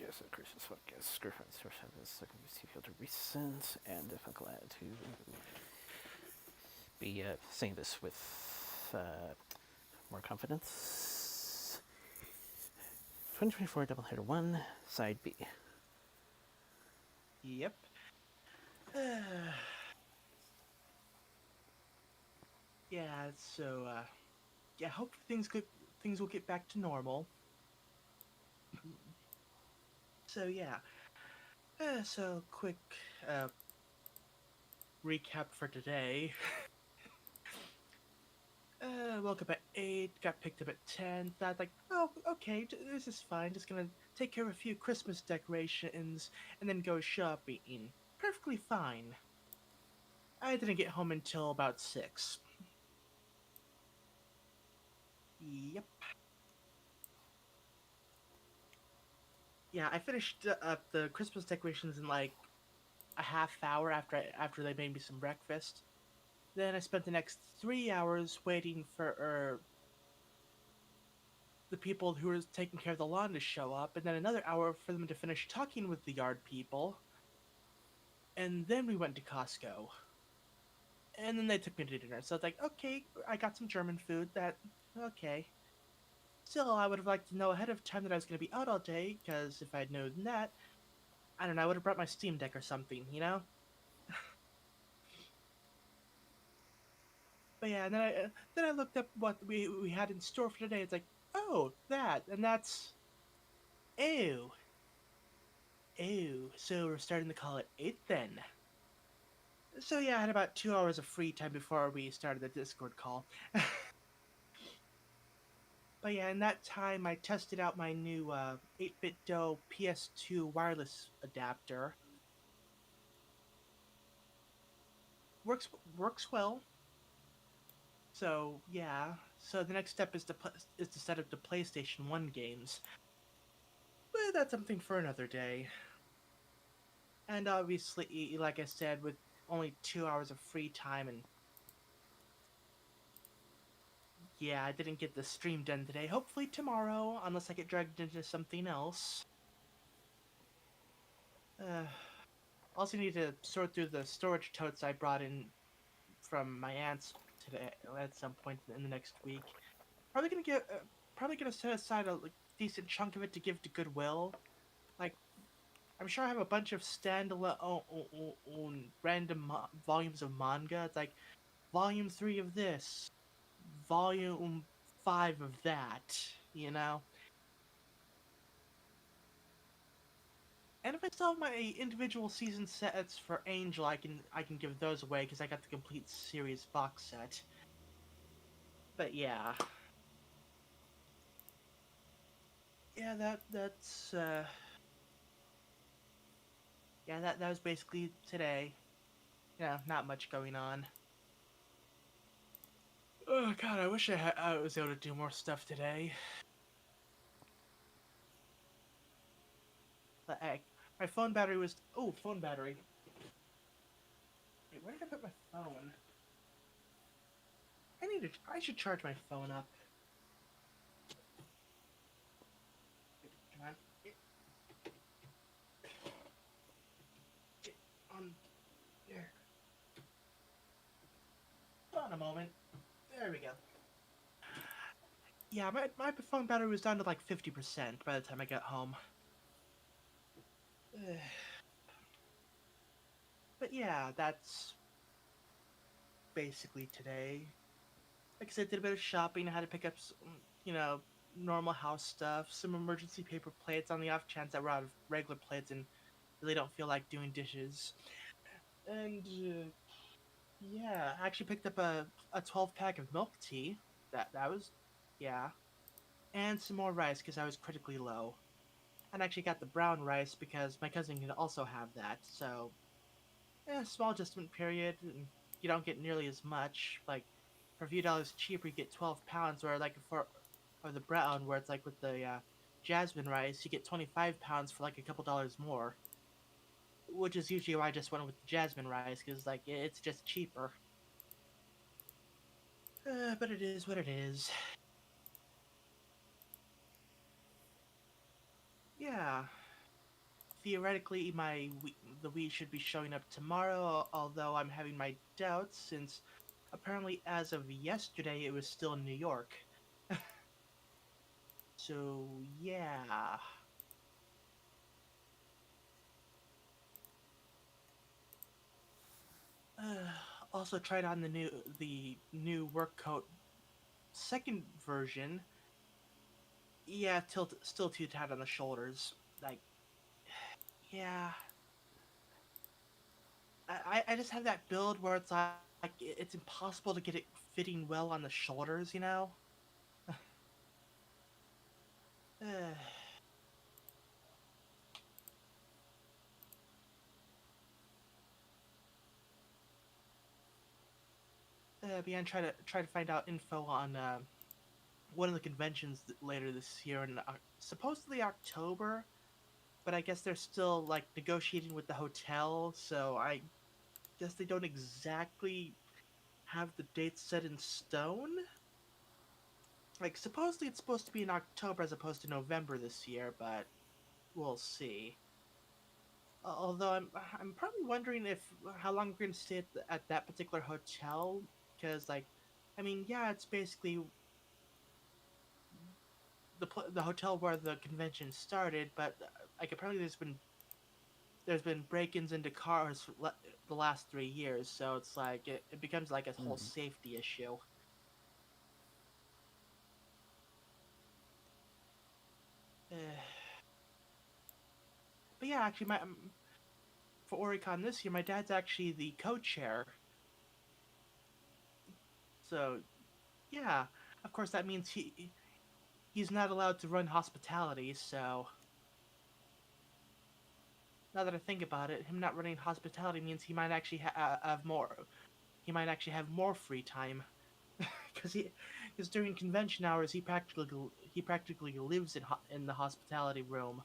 Yoda Soda Creations podcast. Girlfriend source has second PC filter recent, and I'm glad to be saying this with more confidence. 2024 Doubleheader 1, Side B. Yep. Yeah, yeah, hope things will get back to normal. So yeah. So quick uh recap for today. Woke up at 8, got picked up at 10. Thought like, oh, okay, this is fine. Just gonna take care of a few Christmas decorations and then go shopping. Perfectly fine. I didn't get home until about 6. Yep. Yeah, I finished up the Christmas decorations in like a half hour after they made me some breakfast. Then I spent the next 3 hours waiting for the people who were taking care of the lawn to show up, and then another hour for them to finish talking with the yard people. And then we went to Costco, and then they took me to dinner. So it's like, okay, I got some German food. That okay. Still, I would have liked to know ahead of time that I was going to be out all day, because if I'd known that, I don't know, I would have brought my Steam Deck or something, you know. But yeah, and then I looked up what we had in store for today. It's like, oh, that, and that's ew, ew. So we're starting to call it 8 then. So yeah, I had about 2 hours of free time before we started the Discord call. But yeah, in that time, I tested out my new 8-bit Do PS2 wireless adapter. Works well. So yeah, so the next step is to set up the PlayStation 1 games. But that's something for another day. And obviously, like I said, with only 2 hours of free time, and yeah, I didn't get the stream done today. Hopefully tomorrow, unless I get dragged into something else. Uh, also need to sort through the storage totes I brought in from my aunt's today at some point in the next week. Probably gonna get, probably gonna set aside a like, decent chunk of it to give to Goodwill. Like, I'm sure I have a bunch of standalone random volumes of manga. It's like volume 3 of this, volume 5 of that, you know? And if I still have my individual season sets for Angel, I can give those away because I got the complete series box set. But yeah. Yeah, that's yeah, that was basically today. Yeah, not much going on. Oh god, I wish I was able to do more stuff today. But my phone battery was phone battery. Wait, where did I put my phone? I should charge my phone up. Come on. Get on there. Hold on a moment. There we go. Yeah, my phone battery was down to like 50% by the time I got home. But yeah, that's basically today. Like I said, did a bit of shopping. I had to pick up, normal house stuff, some emergency paper plates on the off chance that we're out of regular plates and really don't feel like doing dishes. And yeah, I actually picked up a 12 pack of milk tea. That was, yeah, and some more rice because I was critically low. And actually got the brown rice because my cousin can also have that. So, yeah, small adjustment period. And you don't get nearly as much. Like for a few dollars cheaper, you get 12 pounds. Or like for the brown, where it's like with the jasmine rice, you get 25 pounds for like a couple dollars more. Which is usually why I just went with the jasmine rice because like it's just cheaper. But it is what it is. Yeah. theoretically, the Wii should be showing up tomorrow. Although I'm having my doubts since apparently as of yesterday it was still in New York. So yeah. Also tried on the new work coat second version. Yeah, still too tight on the shoulders. Like, yeah, I just have that build where it's like it's impossible to get it fitting well on the shoulders. Beyond try to find out info on one of the conventions later this year in supposedly October, but I guess they're still like negotiating with the hotel, so I guess they don't exactly have the date set in stone. Like supposedly it's supposed to be in October as opposed to November this year, but we'll see. Although I'm probably wondering if how long we're gonna stay at that particular hotel, because like, I mean, yeah, it's basically the hotel where the convention started, but like apparently there's been break-ins into cars for the last 3 years, so it's like it becomes like a whole Mm. safety issue. But yeah, actually, my for Oricon this year, my dad's actually the co-chair, so yeah. Of course, that means he's not allowed to run hospitality. So now that I think about it, him not running hospitality means he might actually have more. He might actually have more free time because because during convention hours he practically lives in the hospitality room.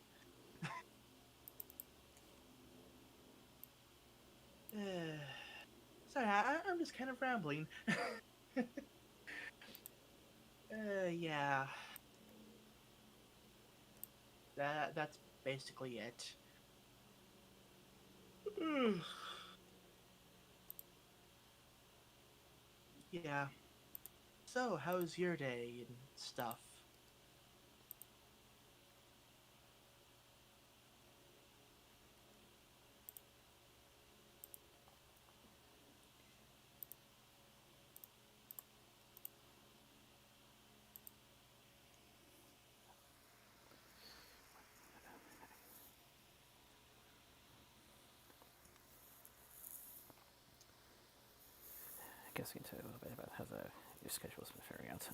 Sorry, I'm just kind of rambling. Yeah, that's basically it. Yeah. So, how's your day and stuff? I guess we can tell you a little bit about how your schedule's been faring out.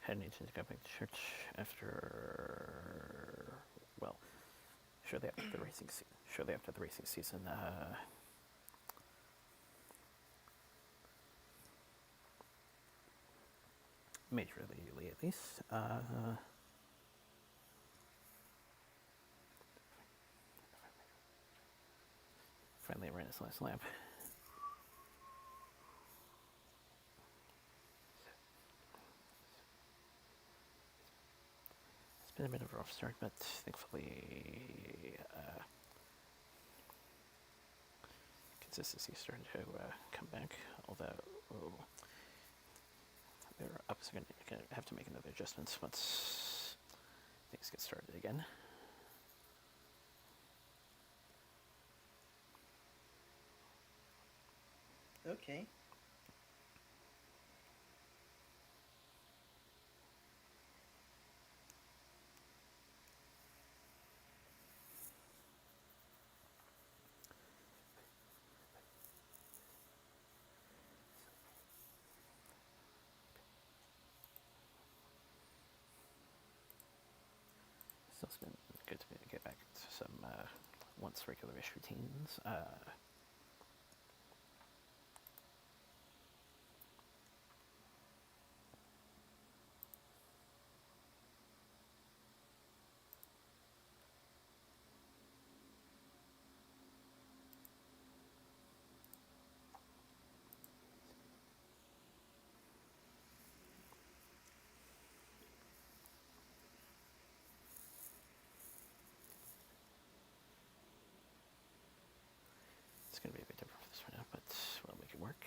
Had an agent to go back to church after, well, shortly after the racing season. Shortly after the racing season, majorly at least. Finally ran his last lap. It's been a bit of a rough start, but thankfully consistency is starting to come back. Although they're up, so going to have to make another adjustments once things get started again. Okay. So it's been good to get back to some once regular-ish routines. It's going to be a bit different for this one now, but we'll make it work.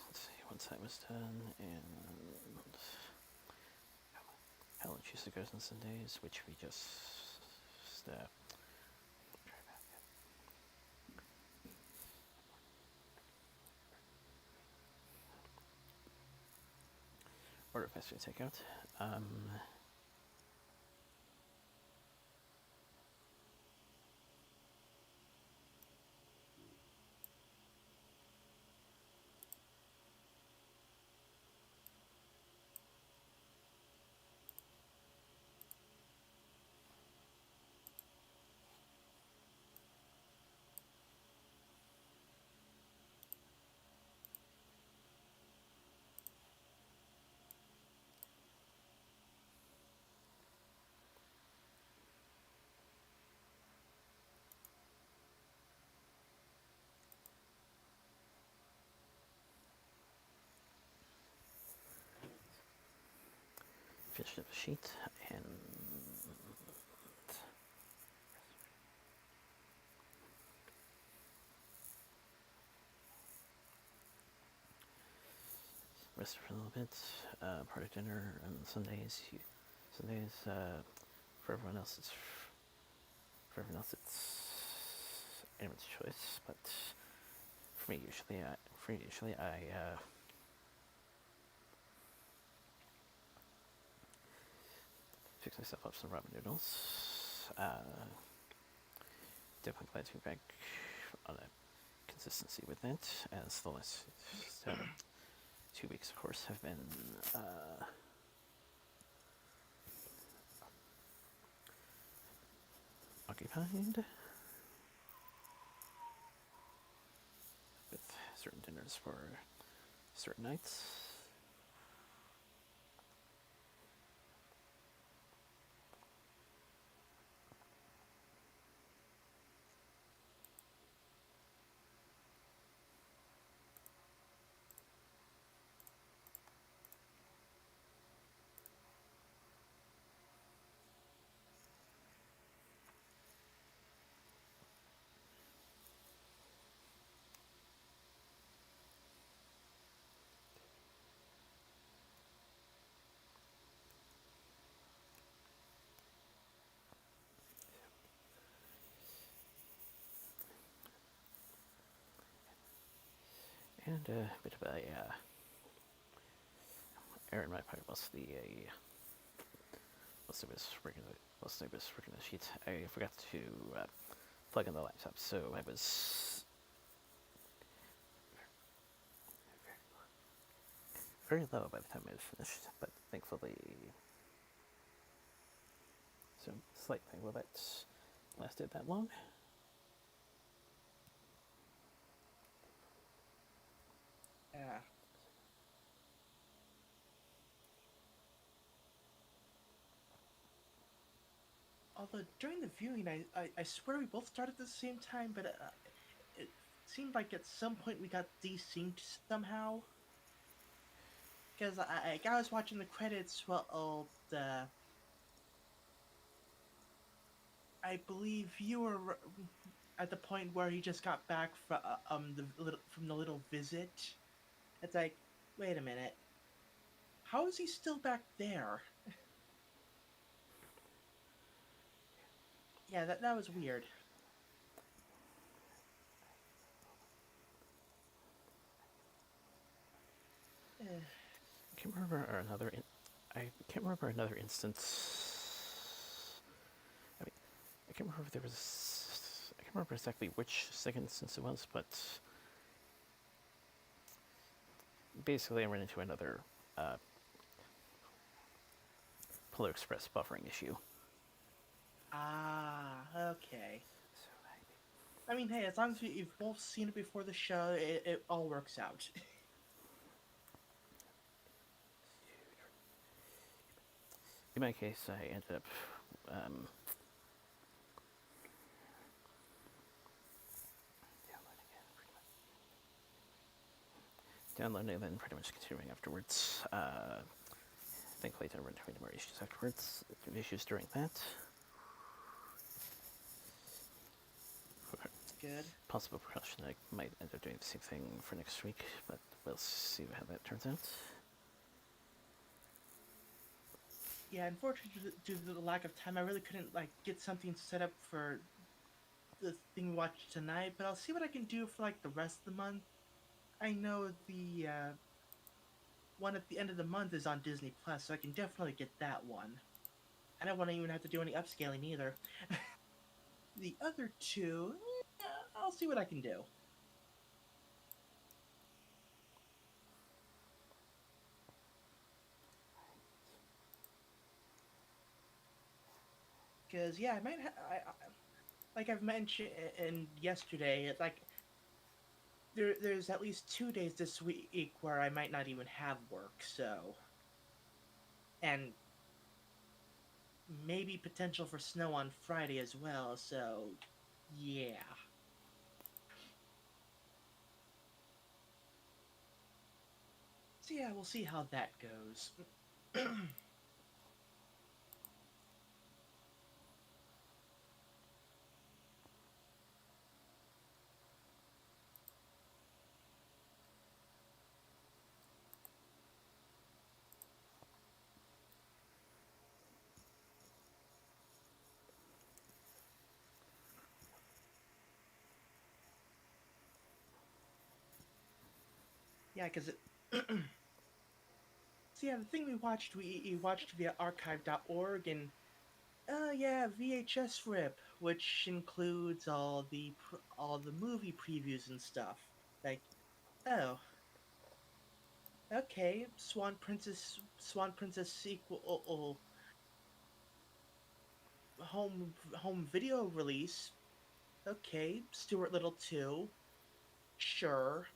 Let's see, once that was done, and Helen Tuesday goes on Sundays, which we just order fast food takeout. Finished up a sheet, and rest for a little bit. Part of dinner on Sundays. Sundays for everyone else. It's anyone's choice, but for me usually I fix myself up some ramen noodles. Definitely glad to be back on a consistency with it, as the last 2 weeks, of course, have been occupied with certain dinners for certain nights. And a bit of a error in my part, mostly was working the sheet. I forgot to plug in the laptop, so I was very low by the time I was finished, but thankfully, so slight thing, well, that lasted that long. Yeah. Although during the viewing, I swear we both started at the same time, but it seemed like at some point we got desynced somehow. Because I was watching the credits. Well, I believe you were at the point where he just got back from the little visit. It's like, wait a minute, how is he still back there? Yeah, that was weird. I can't remember another I can't remember another instance. I mean, I can't remember if there was. I can't remember exactly which second instance it was, but basically, I ran into another uh, Polar Express buffering issue. Ah, okay. So I mean, hey, as long as you've both seen it before the show, it all works out. in my case, I ended up downloading and then pretty much continuing afterwards. Thankfully, I didn't run into any more issues afterwards. Issues during that. It's good. Possible precaution, I might end up doing the same thing for next week, but we'll see how that turns out. Yeah, unfortunately, due to the lack of time, I really couldn't like get something set up for the thing we watched tonight. But I'll see what I can do for like the rest of the month. I know the one at the end of the month is on Disney Plus, so I can definitely get that one. I don't want to even have to do any upscaling either. The other two, I'll see what I can do. Because yeah, I might. Like I've mentioned yesterday, it's like there's at least 2 days this week where I might not even have work. So, and maybe potential for snow on Friday as well. So, yeah. So yeah, we'll see how that goes. Yeah, because it. So yeah, the thing we watched via archive.org and yeah, VHS rip, which includes all the movie previews and stuff. Like, oh, okay, Swan Princess sequel, home video release. Okay, Stuart Little 2. Sure.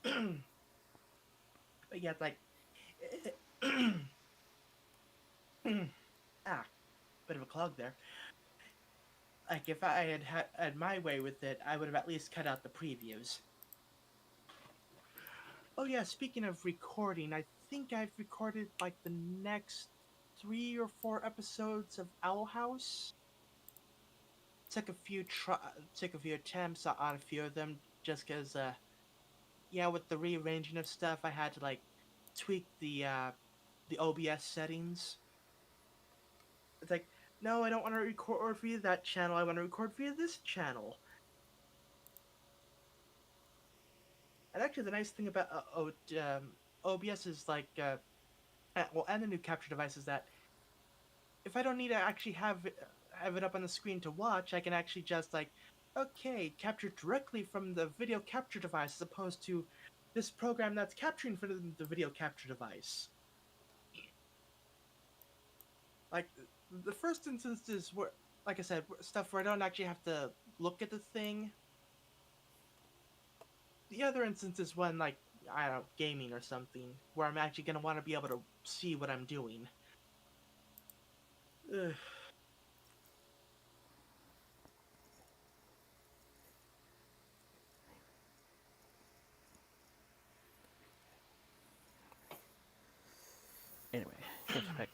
But yeah, like ah, bit of a clog there. Like if I had my way with it, I would have at least cut out the previews. Oh yeah, speaking of recording, I think I've recorded like the next 3 or 4 episodes of Owl House. Took a few attempts on a few of them, just because yeah, with the rearranging of stuff, I had to like tweak the OBS settings. It's like, no, I don't want to record via that channel. I want to record via this channel. And actually, the nice thing about OBS is like, well, and the new capture device is that if I don't need to actually have it up on the screen to watch, I can actually just like, okay, capture directly from the video capture device as opposed to this program that's capturing for the video capture device. Like the first instance is where, like I said, stuff where I don't actually have to look at the thing. The other instance is when like I don't know, gaming or something, where I'm actually gonna want to be able to see what I'm doing. Ugh. Anyway, charge back.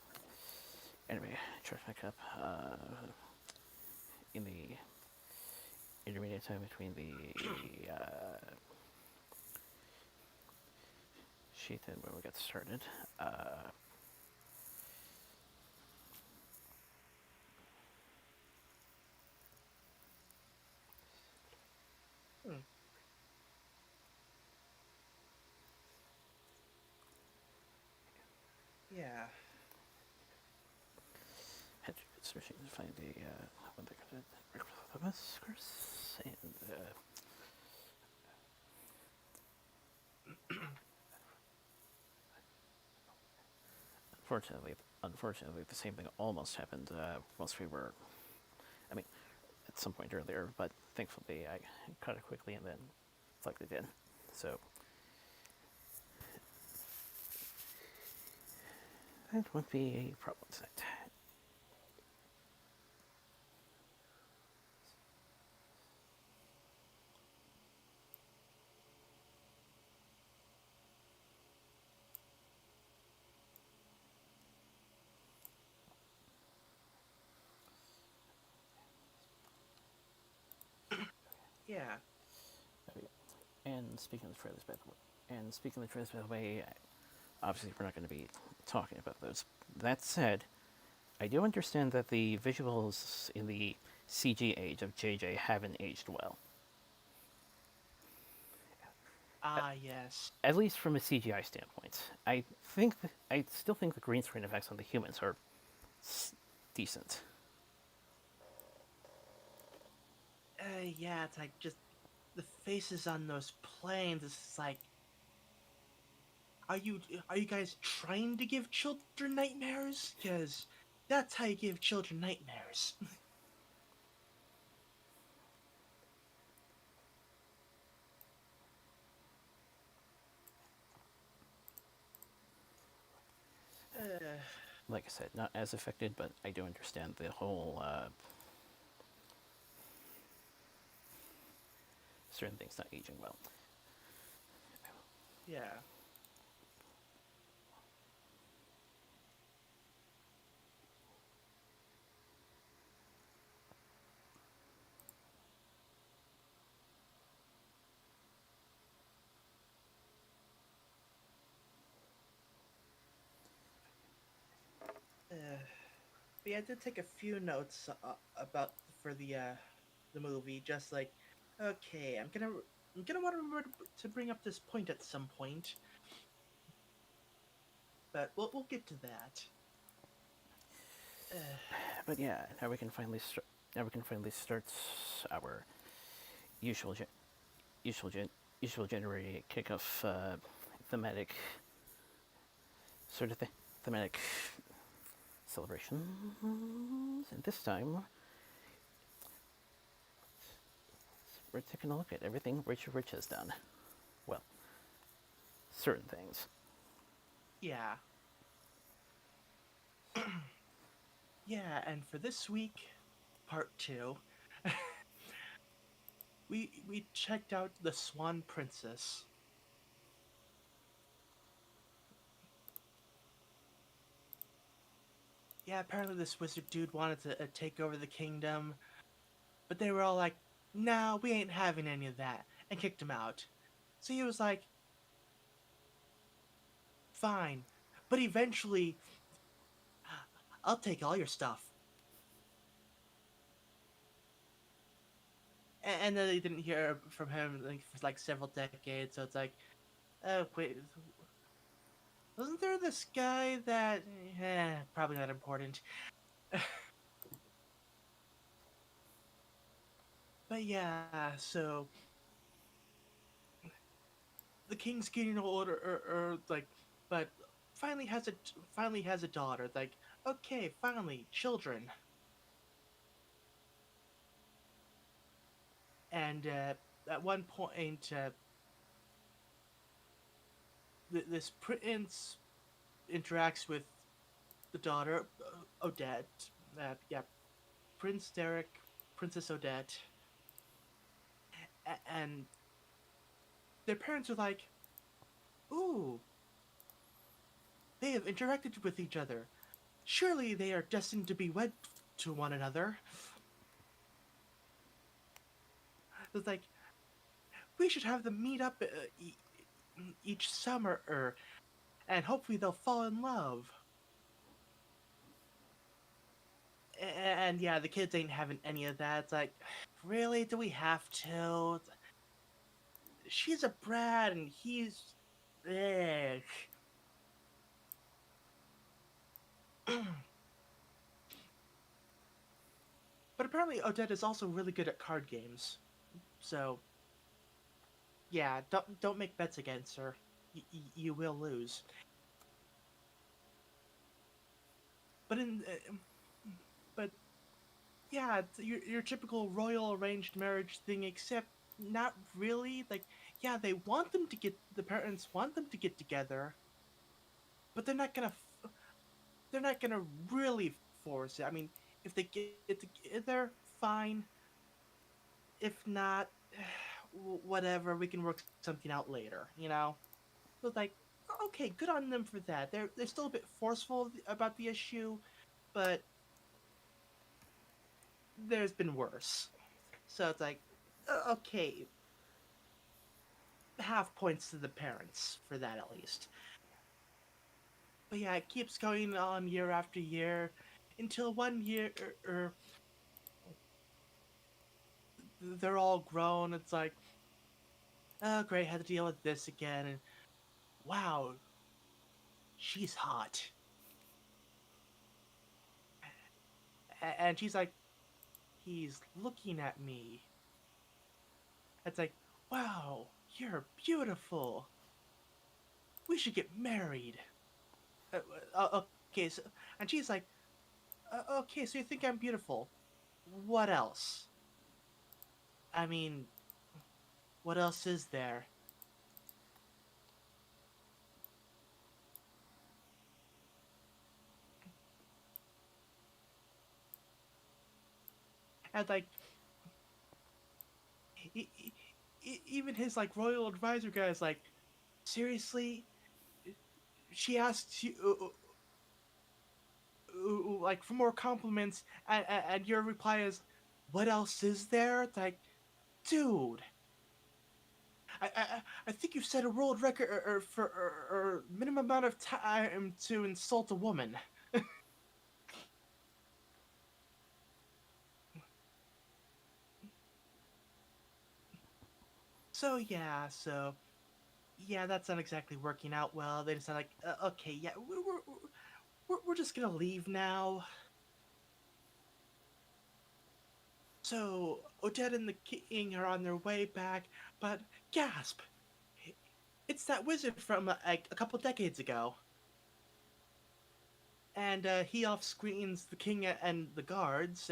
Anyway, charge back up. In the intermediate time between the sheet and when we got started. Hmm. Yeah. searching to find a when they're gonna recruit us, of course, and unfortunately, the same thing almost happened once we were. I mean, at some point earlier, but thankfully I caught it quickly and then plugged it in. So that won't be a problem tonight. Yeah. Okay. And speaking of the trailers, by the way, obviously we're not going to be talking about those. That said, I do understand that the visuals in the CG age of JJ haven't aged well. Ah, yes. At least from a CGI standpoint. I still think the green screen effects on the humans are decent. Yeah, it's like just the faces on those planes. It's like, are you are you guys trying to give children nightmares? Because that's how you give children nightmares. uh, Like I said, not as affected, but I do understand the whole certain things not aging well. yeah. But yeah, I did take a few notes about for the movie. Just like, okay, I'm gonna want to remember to bring up this point at some point, but we'll get to that. Uh, But yeah, now we can finally start our usual gen- usual gen- usual January kickoff thematic sort of thematic celebration. And this time we're taking a look at everything Richard Rich has done. Well, certain things. yeah, yeah, and for this week, part two, we checked out the Swan Princess. Yeah, apparently this wizard dude wanted to take over the kingdom, but they were all like, "Nah, we ain't having any of that," and kicked him out. So he was like, "Fine," but eventually, I'll take all your stuff. And then they didn't hear from him like for like several decades. So it's like, oh wait, wasn't there this guy that? Probably not important. But yeah, so the king's getting older, like, but finally has a daughter. Like, okay, finally, children. And at one point, this prince interacts with the daughter, Odette. Yeah, Prince Derek, Princess Odette, and their parents are like, "Ooh, they have interacted with each other. Surely they are destined to be wed to one another." It's like we should have them meet up each summer, and hopefully they'll fall in love. And yeah, the kids ain't having any of that. It's like, really? Do we have to? She's a brat, and he's. Eh. But apparently Odette is also really good at card games. So yeah, don't make bets against her. You will lose. But in but yeah, it's your typical royal arranged marriage thing, except not really. Like, yeah, the parents want them to get together, but they're not gonna really force it. I mean, if they get together, fine. If not, whatever, we can work something out later. So it's like, okay, good on them for that. They're still a bit forceful about the issue, but there's been worse. So it's like, okay, half points to the parents for that at least. But yeah, it keeps going on year after year until one year they're all grown. It's like, oh great, had to deal with this again. And wow, she's hot. And she's like, he's looking at me. It's like, wow, you're beautiful. We should get married. Okay, so, and she's like, okay, so you think I'm beautiful. What else? I mean, what else is there? And like, e- e- even his like royal advisor guy is like, seriously? She asks you like for more compliments, and your reply is, "What else is there?" It's like, dude, I think you've set a world record or minimum amount of time to insult a woman. So yeah, that's not exactly working out well. They decide like, okay, yeah, we're just gonna leave now. So Odette and the king are on their way back, but gasp! It's that wizard from like a couple decades ago, and he off screens the king and the guards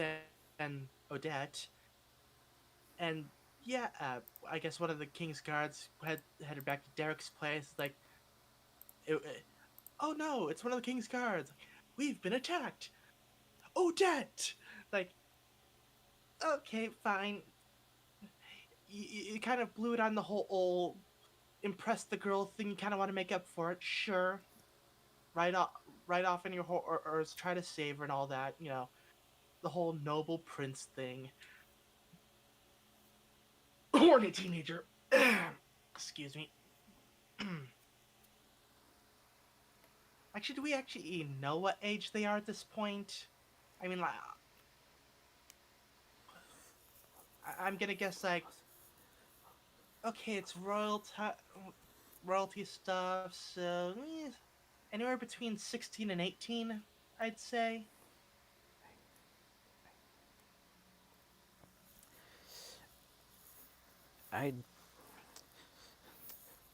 and Odette, and yeah, I guess one of the king's guards headed back to Derek's place. Like, oh no, it's one of the king's guards. We've been attacked. Odette. Like, okay, fine. You kind of blew it on the whole impress the girl thing. You kind of want to make up for it, sure. Right off, right off in your or try to save her and all that. The whole noble prince thing. Horny teenager. Excuse me. Actually, do we actually know what age they are at this point? I mean, like, I'm gonna guess like, okay, it's royalty stuff, so anywhere between 16 and 18, I'd say. I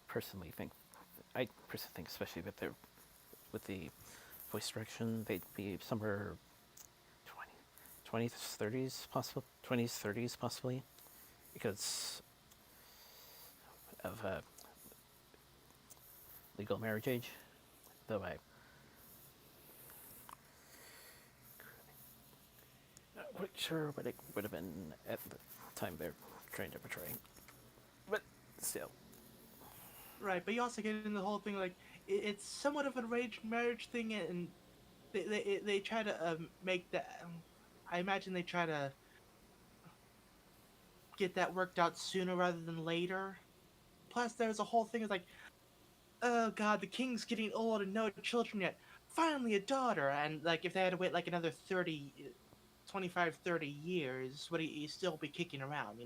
personally think, especially with the voice direction, they'd be somewhere 20s, 30s, possible 20s, 30s, possibly, because of legal marriage age. Though I'm not quite sure what it would have been at the time they're trying to portray, but still. Right, but you also get in the whole thing like it's somewhat of an arranged marriage thing, and they try to make that. I imagine they try to get that worked out sooner rather than later. Plus, there's a whole thing of like, oh god, the king's getting old and no children yet. Finally, a daughter, and like if they had to wait like another 25, 30 years, would he still be kicking around?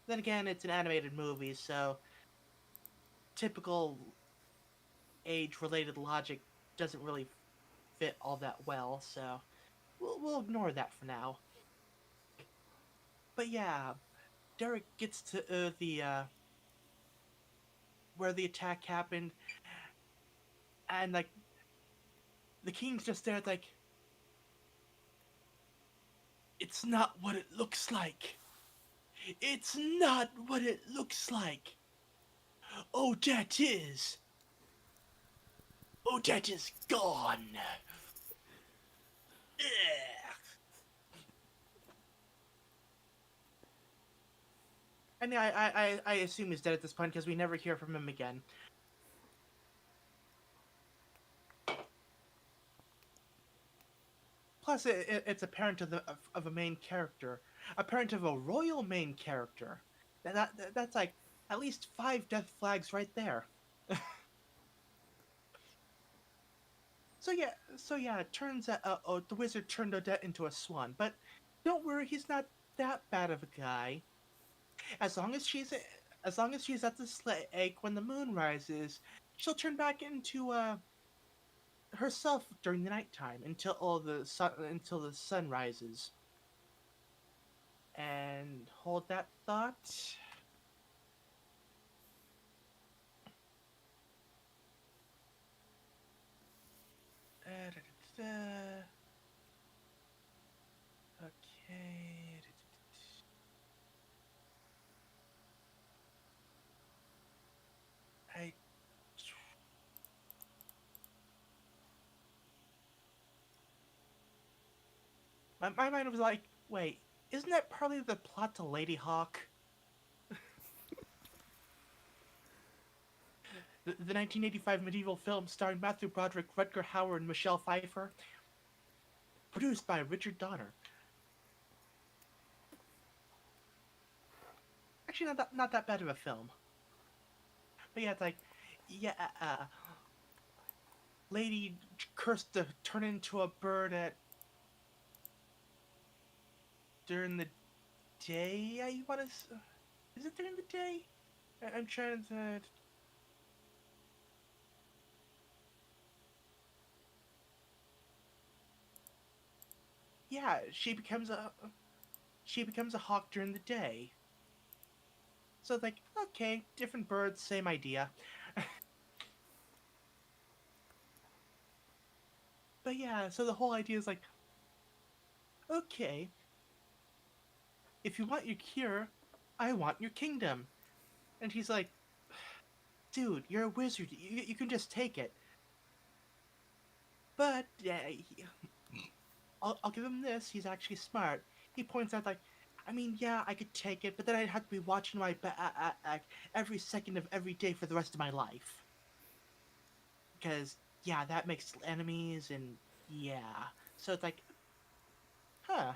Then again, it's an animated movie, so typical age related logic doesn't really fit all that well, so we'll ignore that for now. But yeah, Derek gets to the where the attack happened, and like the king's just there, like it's not what it looks like. It's not what it looks like. Odette is. Odette is gone. Ugh. And I assume he's dead at this point because we never hear from him again. Plus, it's a parent of a main character, a parent of a royal main character. That's like at least 5 death flags right there. So yeah, it turns out the wizard turned Odette into a swan. But don't worry, he's not that bad of a guy. As long as she's as long as she's at the lake when the moon rises, she'll turn back into herself during the nighttime until the sun rises. And hold that thought. Da-da-da-da. Okay. I my mind was like, wait, isn't that partly the plot to Lady Hawk? The 1985 medieval film starring Matthew Broderick, Rutger Hauer, and Michelle Pfeiffer, produced by Richard Donner. Actually, not that bad of a film. But yeah, it's like, yeah, lady cursed to turn into a bird at during the day. I want to. Is it during the day? I'm trying to. Yeah, she becomes a hawk during the day. So it's like, okay, different birds, same idea. But yeah, so the whole idea is like, okay, if you want your cure, I want your kingdom. And he's like, dude, you're a wizard. You can just take it. But I'll give him this. He's actually smart. He points out like, I mean, yeah, I could take it, but then I'd have to be watching my back every second of every day for the rest of my life. Because yeah, that makes enemies, and yeah, so it's like, huh,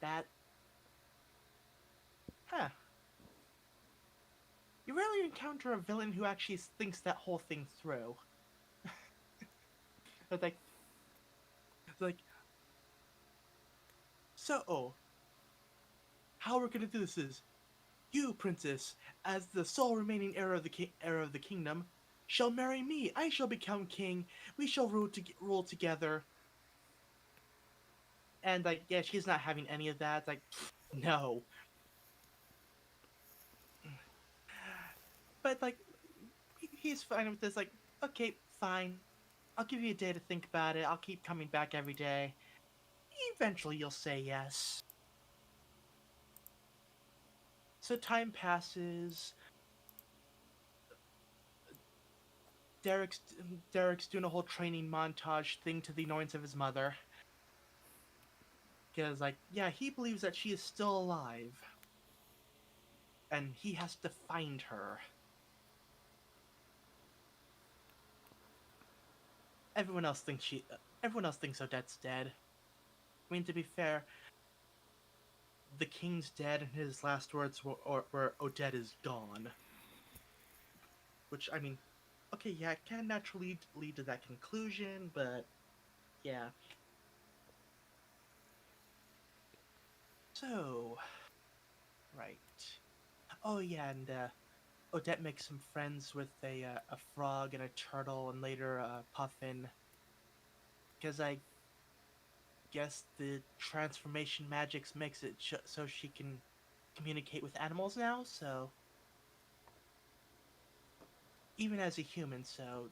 that, huh. You rarely encounter a villain who actually thinks that whole thing through. It's like, so how we're gonna do this is, you, princess, as the sole remaining heir of the kingdom, shall marry me. I shall become king. We shall rule together. And like, yeah, she's not having any of that. It's like, no. But like, he's fine with this. Like, okay, fine. I'll give you a day to think about it. I'll keep coming back every day. Eventually, you'll say yes. So time passes. Derek's Derek's doing a whole training montage thing to the annoyance of his mother. Because like, yeah, he believes that she is still alive, and he has to find her. Everyone else thinks she. Everyone else thinks Odette's dead. I mean, to be fair, the king's dead, and his last words were Odette is gone. Which, I mean, okay, yeah, it can naturally lead to that conclusion, but yeah. So, right. Oh yeah, and Odette makes some friends with a frog and a turtle, and later a puffin. Because I guess the transformation magics makes it so she can communicate with animals now. So even as a human, so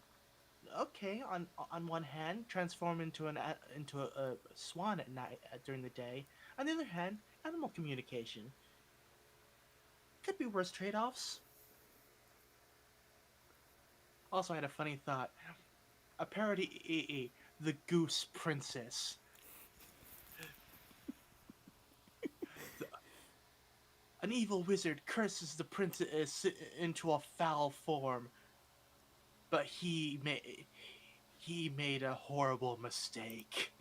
okay. On one hand, transform into a swan at night during the day. On the other hand, animal communication could be worse trade-offs. Also, I had a funny thought. A parody the Goose Princess. The, an evil wizard curses the princess into a foul form, but he made a horrible mistake.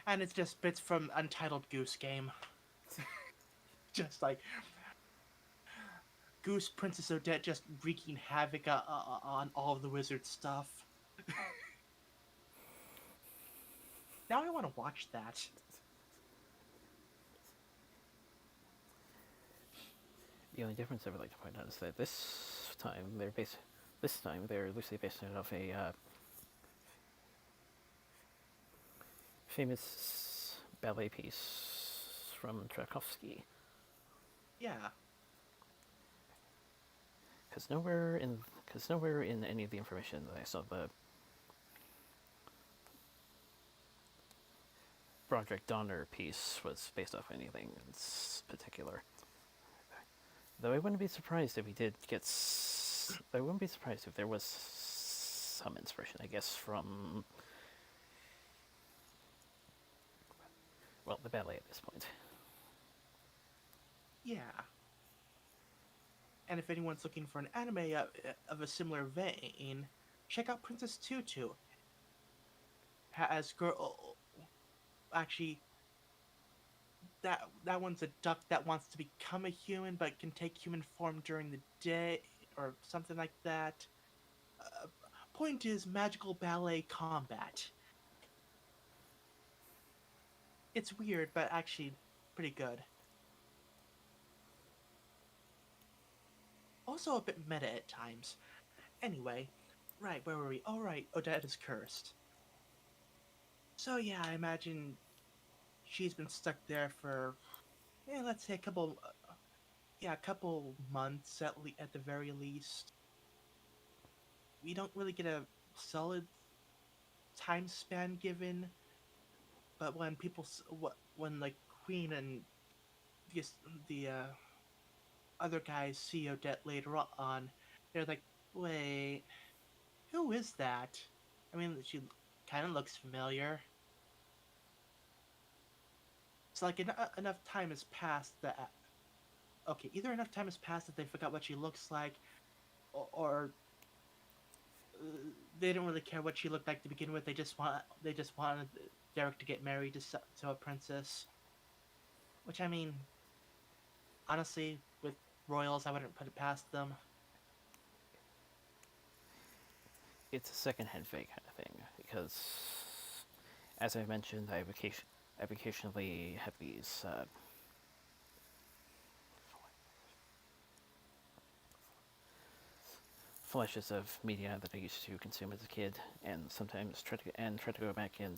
And it's just bits from Untitled Goose Game. Just like Goose Princess Odette just wreaking havoc on all of the wizard stuff. Now I want to watch that. The only difference I would like to point out is that this time they're loosely based it off a famous ballet piece from Tchaikovsky. Yeah. Because nowhere in any of the information that I saw the Broderick Donner piece was based off anything in particular. Though I wouldn't be surprised if we did get. I wouldn't be surprised if there was some inspiration, I guess, from well, the ballet at this point. Yeah. And if anyone's looking for an anime of a similar vein, check out Princess Tutu. As girl, actually, that one's a duck that wants to become a human but can take human form during the day or something like that. Uh, Point is magical ballet combat. It's weird, but actually pretty good. Also a bit meta at times. Anyway, right, where were we? Oh, right, Odette is cursed. So yeah, I imagine she's been stuck there for, yeah, let's say a couple months at the very least. We don't really get a solid time span given, but when when like Queen and the the other guys see Odette later on, they're like, wait, who is that? I mean, she kind of looks familiar. It's like enough time has passed that okay, either enough time has passed that they forgot what she looks like, or they didn't really care what she looked like to begin with. They just wanted Derek to get married to a princess. Which I mean, honestly, with royals, I wouldn't put it past them. It's a secondhand fake kind of thing because, as I mentioned, I've occasionally had these flashes of media that I used to consume as a kid, and sometimes try to go back and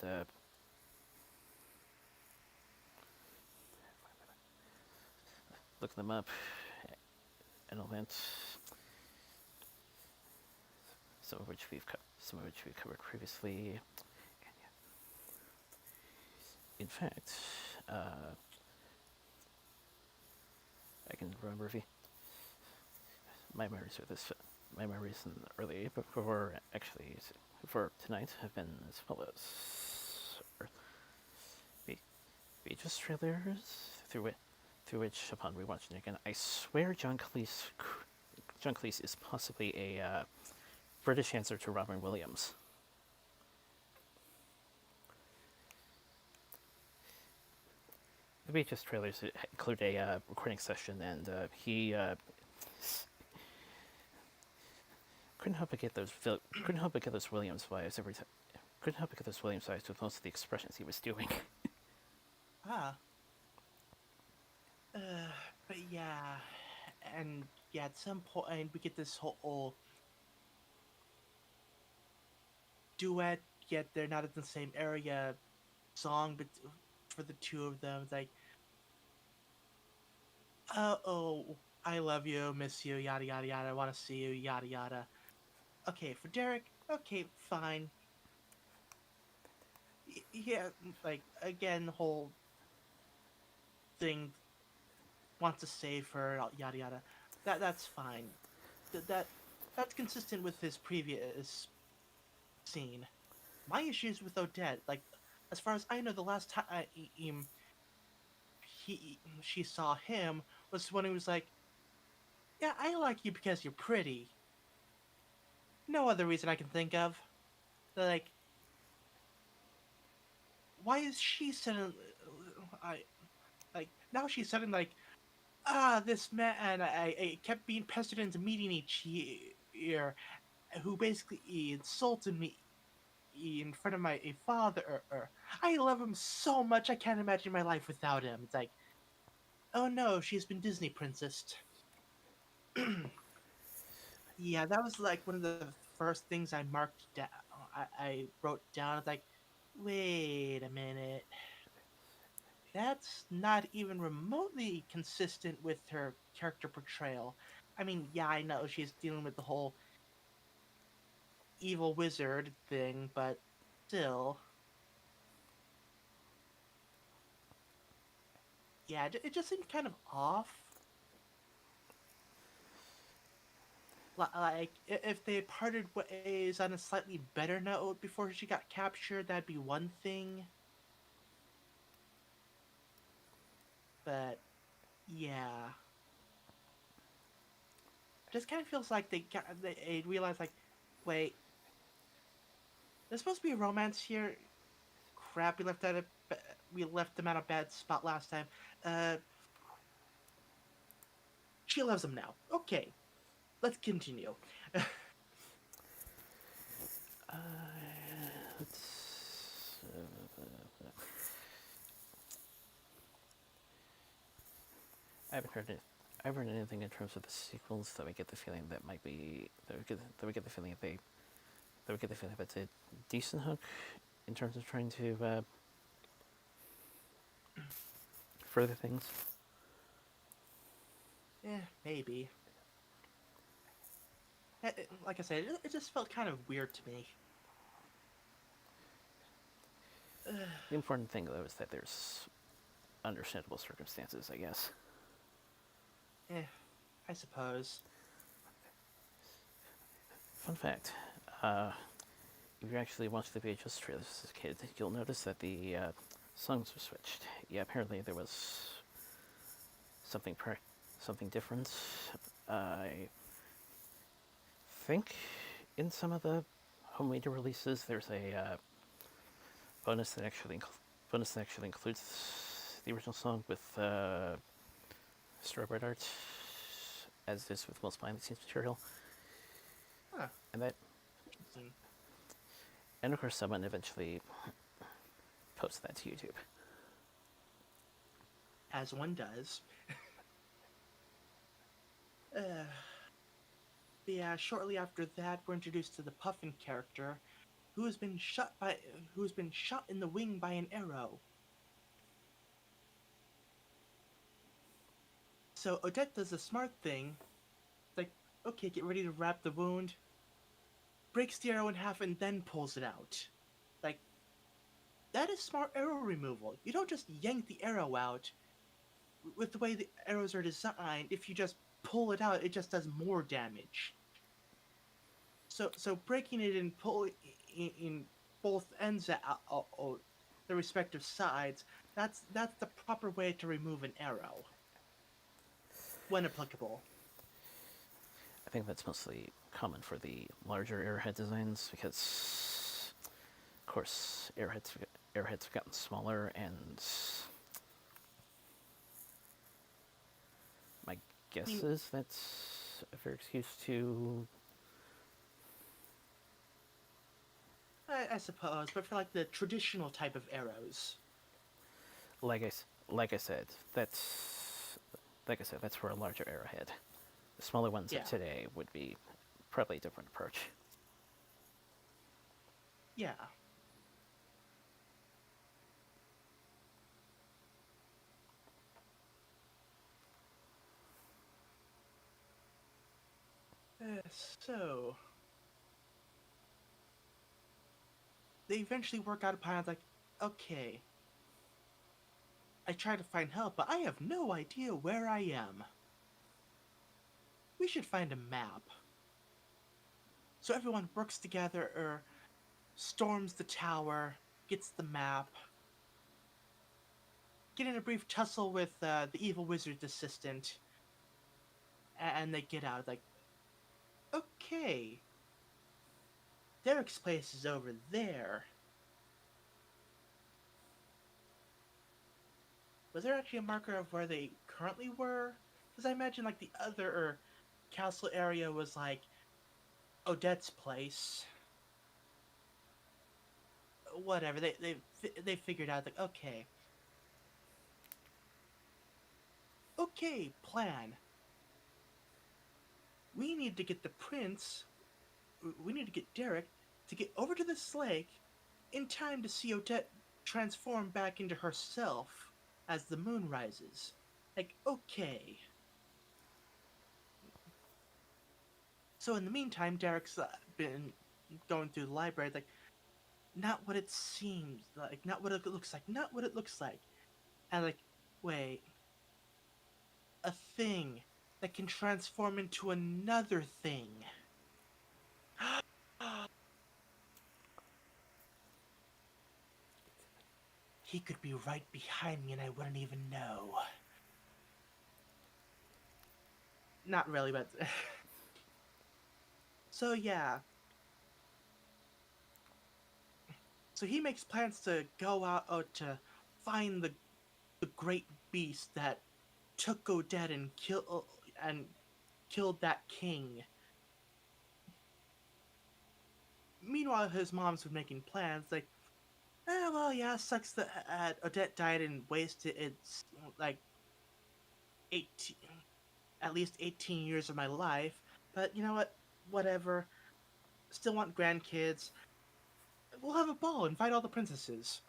look them up and all that. Some of which we've covered previously. In fact, I can remember my memories of this. My memories in early before actually for tonight have been as follows: Beatrice trailers through which upon rewatching again, I swear John Cleese is possibly a British answer to Robin Williams. The Beatrice trailers include a recording session, and he couldn't help but get those Williams vibes every time. Couldn't help but get those Williams vibes with most of the expressions he was doing. Ah, but yeah, and yeah, at some point we get this whole duet, yet they're not in the same area song, but for the two of them, it's like, oh, I love you, miss you, yada yada yada, I want to see you, yada yada. Okay, for Derek, okay, fine. Yeah, like again, the whole thing wants to save her, yada yada. That's fine. That that's consistent with his previous scene. My issues with Odette, like as far as I know, the last time she saw him was when he was like, "Yeah, I like you because you're pretty." No other reason I can think of. Like, why is she suddenly? I like now she's suddenly like, this man I kept being pestered into meeting each year, who basically insulted me in front of my father. I love him so much I can't imagine my life without him. It's like, oh no, she's been Disney princess. Yeah, that was like one of the first things I marked down. I wrote down. It's like, wait a minute. That's not even remotely consistent with her character portrayal. I mean, yeah, I know she's dealing with the whole evil wizard thing, but still, yeah, it just seemed kind of off. Like, if they had parted ways on a slightly better note before she got captured, that'd be one thing. But yeah, just kind of feels like they realized like, wait, there's supposed to be a romance here. Crap, we left them at a bad spot last time. Uh, she loves him now. Okay, let's continue. Uh, it's, I haven't heard it. I haven't heard anything in terms of the sequels that we get the feeling that might be that we get the feeling that we get the feeling that it's a decent hook in terms of trying to further things. Maybe. Like I said, it just felt kind of weird to me. The important thing though is that there's understandable circumstances, I guess. Eh, I suppose. Fun fact: if you actually watch the VHS trailers as a kid, you'll notice that the songs were switched. Yeah, apparently there was something something different. I think in some of the home media releases, there's a bonus that actually includes the original song with storyboard art, as is with most behind the scenes material, Huh. and that, Interesting. and of course, someone eventually posted that to YouTube. As one does. Uh, yeah, shortly after that, we're introduced to the Puffin character, who has been shot in the wing by an arrow. So Odette does a smart thing. It's like, okay, get ready to wrap the wound. Breaks the arrow in half and then pulls it out. Like, that is smart arrow removal. You don't just yank the arrow out. With the way the arrows are designed, if you just pull it out, it just does more damage. So breaking it and pulling in both ends at the respective sides, that's the proper way to remove an arrow when applicable. I think that's mostly common for the larger arrowhead designs because, of course, arrowheads have gotten smaller, and my I guess mean, is that's a fair excuse to. I suppose, but for like the traditional type of arrows, Like I said, that's for a larger arrowhead. The smaller ones of yeah, today would be probably a different approach. Yeah. So they eventually work out a plan. It's like, okay, I try to find help, but I have no idea where I am. We should find a map. So everyone works together, or storms the tower, gets the map, get in a brief tussle with the evil wizard's assistant, and they get out. Like, okay, Derek's place is over there. Was there actually a marker of where they currently were? Because I imagine like the other castle area was like Odette's place. Whatever, they figured out like, okay, plan. We need to get the prince. We need to get Derek to get over to this lake in time to see Odette transform back into herself as the moon rises. Like, okay. So in the meantime, Derek's been going through the library. Like, not what it seems like, not what it looks like, not what it looks like. And like, wait, a thing that can transform into another thing. He could be right behind me and I wouldn't even know. Not really, but so yeah. So he makes plans to go out to find the great beast that took Odette and killed that king. Meanwhile, his mom's been making plans like, well, yeah, sucks that Odette died and wasted its like 18, at least 18 years of my life. But you know what? Whatever. Still want grandkids. We'll have a ball. Invite all the princesses.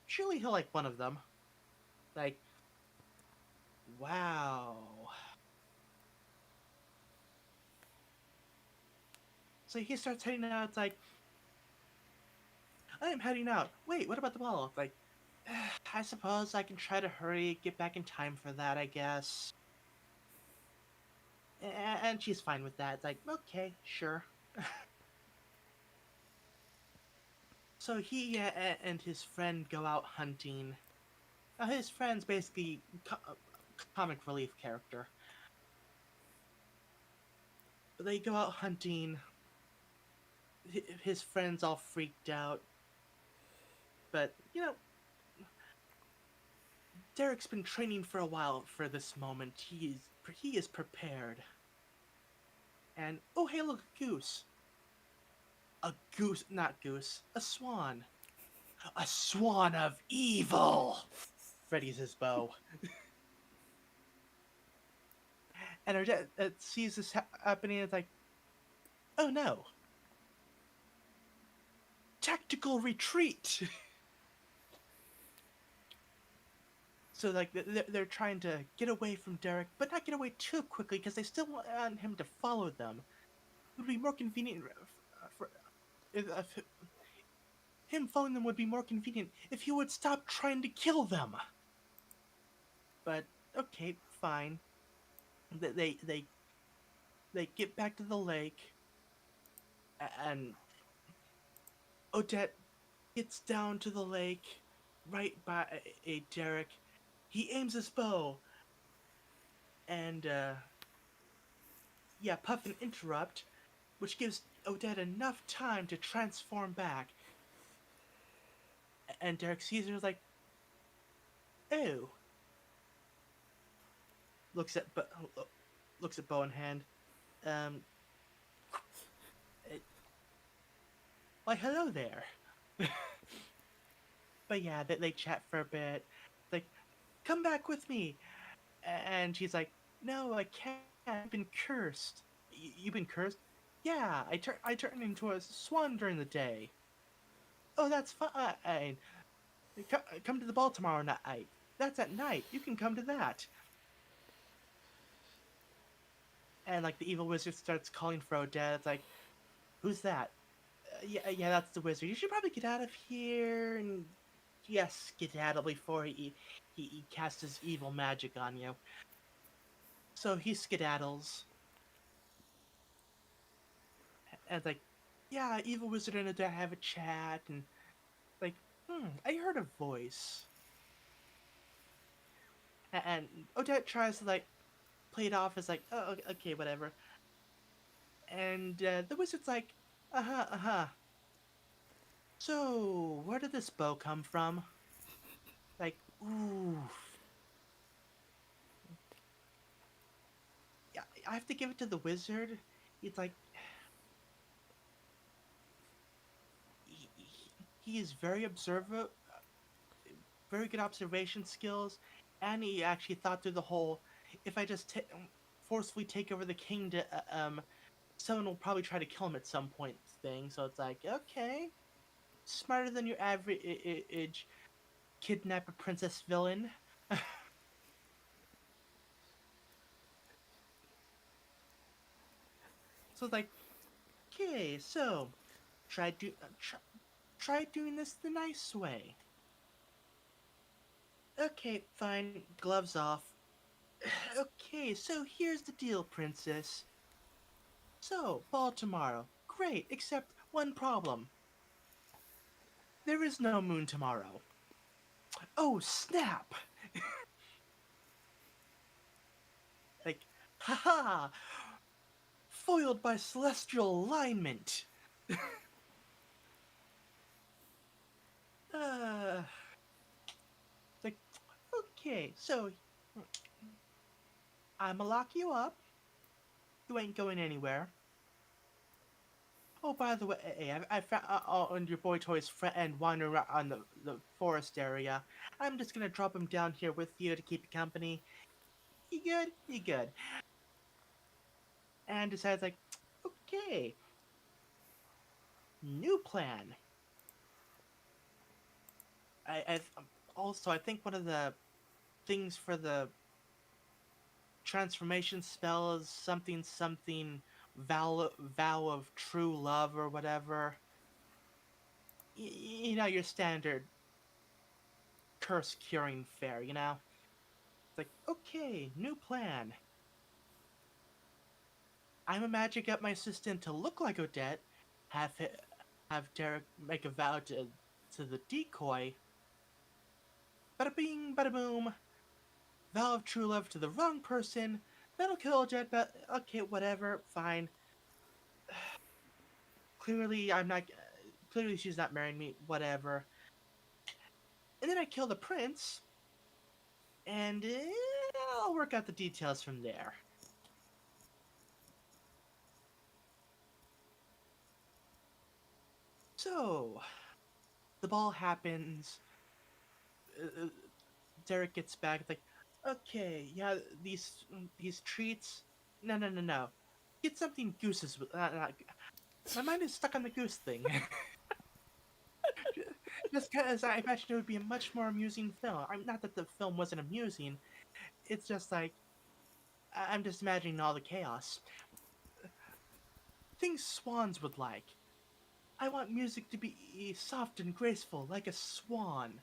Surely he'll like one of them. Like, wow. So he starts heading out. It's like, I am heading out. Wait, what about the ball? Like, I suppose I can try to hurry, get back in time for that, I guess. And she's fine with that. It's like, okay, sure. So he and his friend go out hunting. His friend's basically comic relief character. But they go out hunting. His friend's all freaked out. But, you know, Derek's been training for a while for this moment. He is prepared. And, oh, hey, look, a goose. A goose, not goose, a swan. A swan of evil! Readies his bow. And her dad sees this happening and it's like, oh no. Tactical retreat! So, like, they're trying to get away from Derek, but not get away too quickly because they still want him to follow them. It would be more convenient for if him following them would be more convenient if he would stop trying to kill them. But okay, fine. They get back to the lake, and Odette gets down to the lake right by a Derek. He aims his bow, and yeah, puff and interrupt, which gives Odette enough time to transform back. And Derek sees her and is like, "Oh." Looks at bow in hand. Um, why, hello there. But yeah, they chat for a bit. Like, come back with me. And she's like, no, I can't. I've been cursed. You've been cursed? Yeah, I turn into a swan during the day. Oh, that's fine. Come to the ball tomorrow night. That's at night. You can come to that. And like the evil wizard starts calling for Odette. It's like, who's that? Yeah, that's the wizard. You should probably get out of here and yes, skedaddle before he casts his evil magic on you. So he skedaddles, and it's like, yeah, evil wizard and Odette have a chat, and like, I heard a voice, and Odette tries to like play it off as like, oh, okay, whatever, and the wizard's like, uh huh. So where did this bow come from? Like, ooh, yeah, I have to give it to the wizard. It's like he is very observant, very good observation skills, and he actually thought through the whole. If I just forcefully take over the kingdom, someone will probably try to kill him at some point. Thing. So it's like, okay, smarter than your average kidnap a princess villain. So it's like, okay, so try do try doing this the nice way. Okay, fine. Gloves off. Okay, so here's the deal, princess. So, ball tomorrow. Great, except one problem. There is no moon tomorrow. Oh, snap! Like, haha! Foiled by celestial alignment! Uh, like, okay, so I'ma lock you up. You ain't going anywhere. Oh, by the way, hey, I found on your boy Toy's friend wandering around on the forest area. I'm just gonna drop him down here with you to keep you company. You good? You good? And decides like, okay, new plan. Also I think one of the things for the transformation spell is something vow of true love or whatever. You know your standard curse curing fare. It's like, okay, new plan. I'm a magic up my assistant to look like Odette. Have have Derek make a vow to the decoy. Bada bing, bada boom. Vow of true love to the wrong person. That'll kill Odette, but okay, whatever, fine. Clearly, I'm not. Clearly, she's not marrying me. Whatever. And then I kill the prince, and I'll work out the details from there. So, the ball happens. Derek gets back. It's like, okay, yeah, these treats. No, no, no, no. Get something gooses. My mind is stuck on the goose thing. Just because I imagine it would be a much more amusing film. I'm not that the film wasn't amusing. It's just like I'm just imagining all the chaos. Things swans would like. I want music to be soft and graceful, like a swan.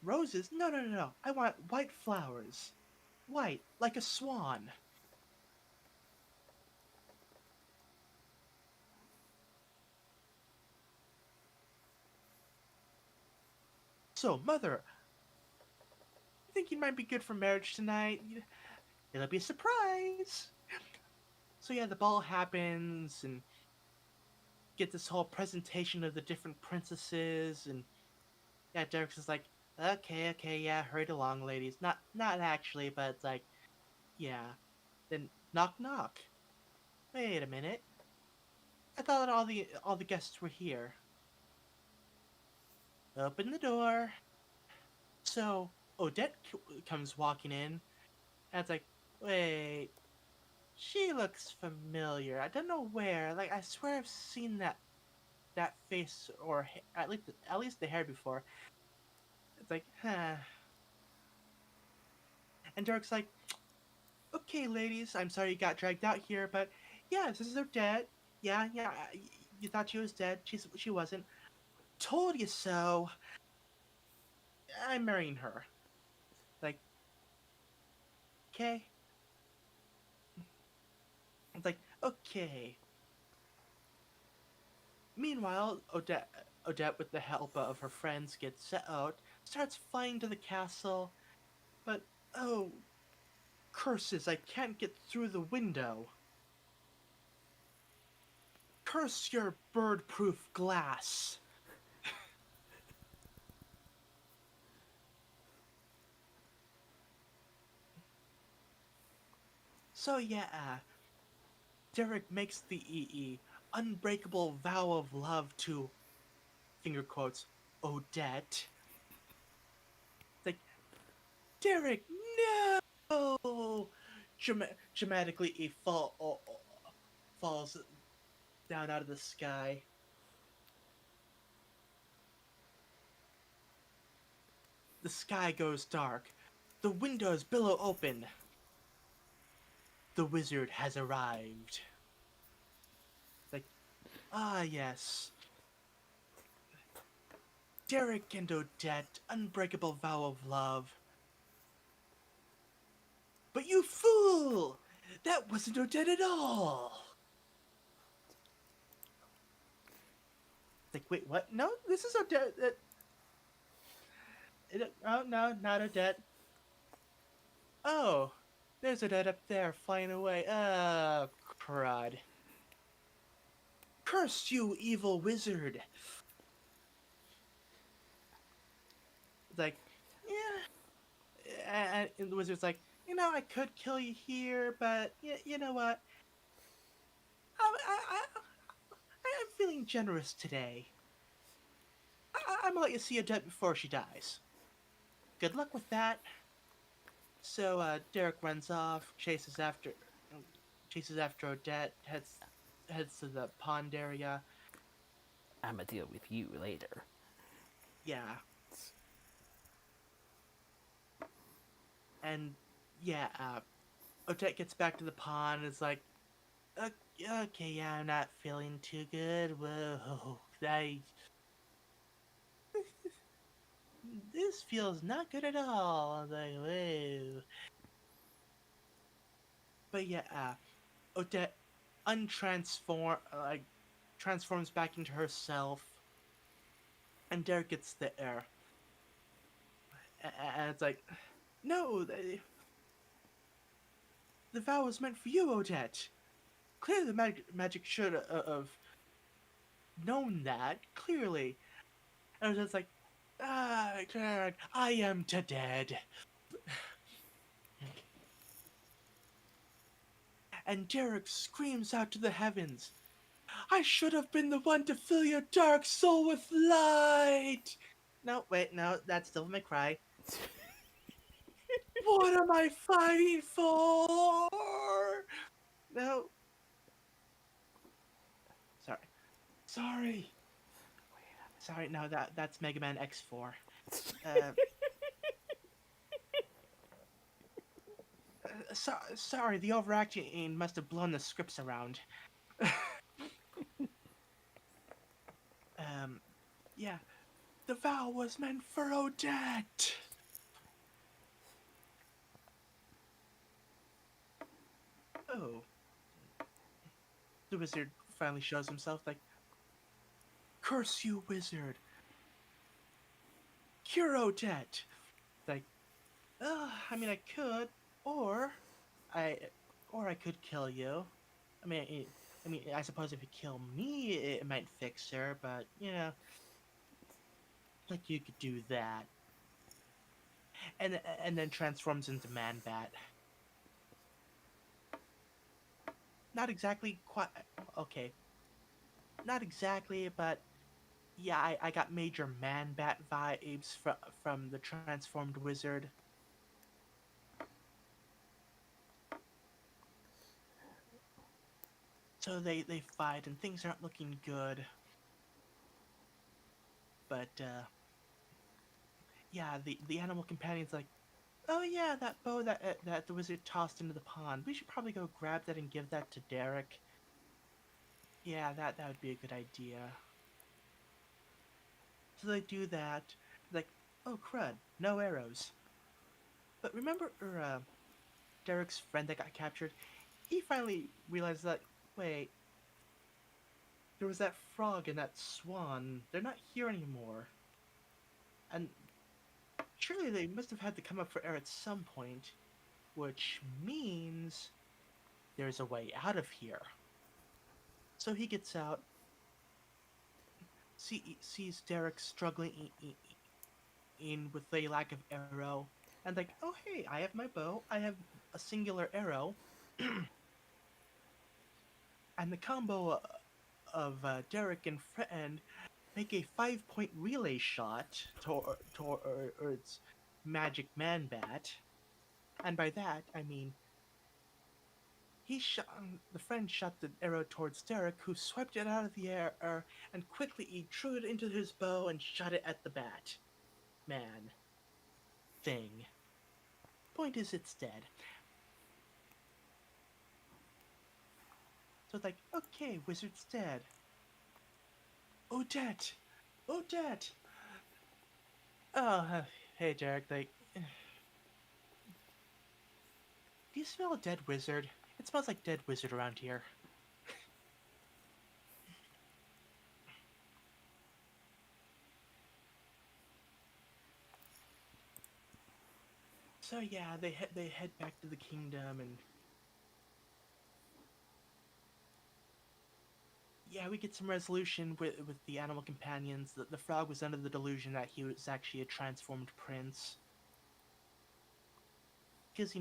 Roses? No, no, no, no. I want white flowers. White, like a swan. So, mother, I think you might be good for marriage tonight. It'll be a surprise. So yeah, the ball happens and get this whole presentation of the different princesses, and yeah, Derek's just like, okay, okay, yeah, hurry along, ladies. Not actually, but it's like, yeah. Then knock knock. Wait a minute. I thought all the guests were here. Open the door. So Odette comes walking in, and it's like, wait, she looks familiar. I don't know where. Like, I swear I've seen that that face or at least the hair before. It's like, huh. And Derek's like, okay, ladies, I'm sorry you got dragged out here, but yeah, this is her dead. Yeah, yeah. You thought she was dead. She wasn't. Told you so. I'm marrying her. Like, okay. It's like, okay. Meanwhile, Odette, with the help of her friends, gets set out, starts flying to the castle, but oh, curses! I can't get through the window. Curse your bird-proof glass. So yeah, Derek makes the unbreakable vow of love to, finger quotes, Odette. Like, Derek, no! Dramatically, he falls down out of the sky. The sky goes dark. The windows billow open. The wizard has arrived. Like, ah, yes. Derek and Odette, unbreakable vow of love. But you fool! That wasn't Odette at all! Like, wait, what? No, this is Odette. Oh, no, not Odette. Oh, there's Odette up there, flying away. Oh, crud. Curse you, evil wizard! It's like, yeah. And the wizard's like, I could kill you here, but you know what? I'm feeling generous today. I'm gonna let you see Odette before she dies. Good luck with that. So Derek runs off, chases after Odette, heads to the pond area. I'ma deal with you later. Yeah, and yeah, Odette gets back to the pond. And is like, okay, yeah, I'm not feeling too good. Whoa, this feels not good at all. I was like, whoa. But yeah, Odette transforms back into herself, and Derek gets the air. And it's like, no, the vow was meant for you, Odette. Clearly, the magic should have known that, clearly. And it's like, I am to dead. And Derek screams out to the heavens, I should have been the one to fill your dark soul with light. No, wait, no, that's Devil May Cry. What am I fighting for? No, sorry, sorry, sorry. No, that's Mega Man X4. Uh, sorry, the overacting must have blown the scripts around. um, yeah, the vow was meant for Odette. Oh, the wizard finally shows himself. Like, curse you, wizard! Cure Odette. Like, I mean, I could, or I, or I could kill you. I suppose if you kill me, it might fix her. But like you could do that, and then transforms into Man Bat. Not exactly quite okay. Not exactly, but yeah, I got major Man Bat vibes from the transformed wizard. So they fight and things aren't looking good. But yeah, the animal companion's like, oh yeah, that bow that the wizard tossed into the pond. We should probably go grab that and give that to Derek. Yeah, that would be a good idea. So they do that. Like, oh crud, no arrows. But remember, Derek's friend that got captured? He finally realized that, wait, there was that frog and that swan. They're not here anymore. And surely they must have had to come up for air at some point, which means there's a way out of here. So he gets out, sees Derek struggling in with a lack of arrow, and like, oh hey, I have my bow, I have a singular arrow, and the combo of Derek and friend make a 5 point relay shot towards Magic Man Bat, and by that I mean he shot the friend shot the arrow towards Derek, who swept it out of the air and quickly he drew it into his bow and shot it at the bat man thing. Point is, it's dead. So it's like, okay, wizard's dead. Odette, Odette. Oh, hey, Derek. Like, do you smell a dead wizard? It smells like dead wizard around here. So yeah, they head back to the kingdom, and yeah, we get some resolution with the animal companions. The frog was under the delusion that he was actually a transformed prince, because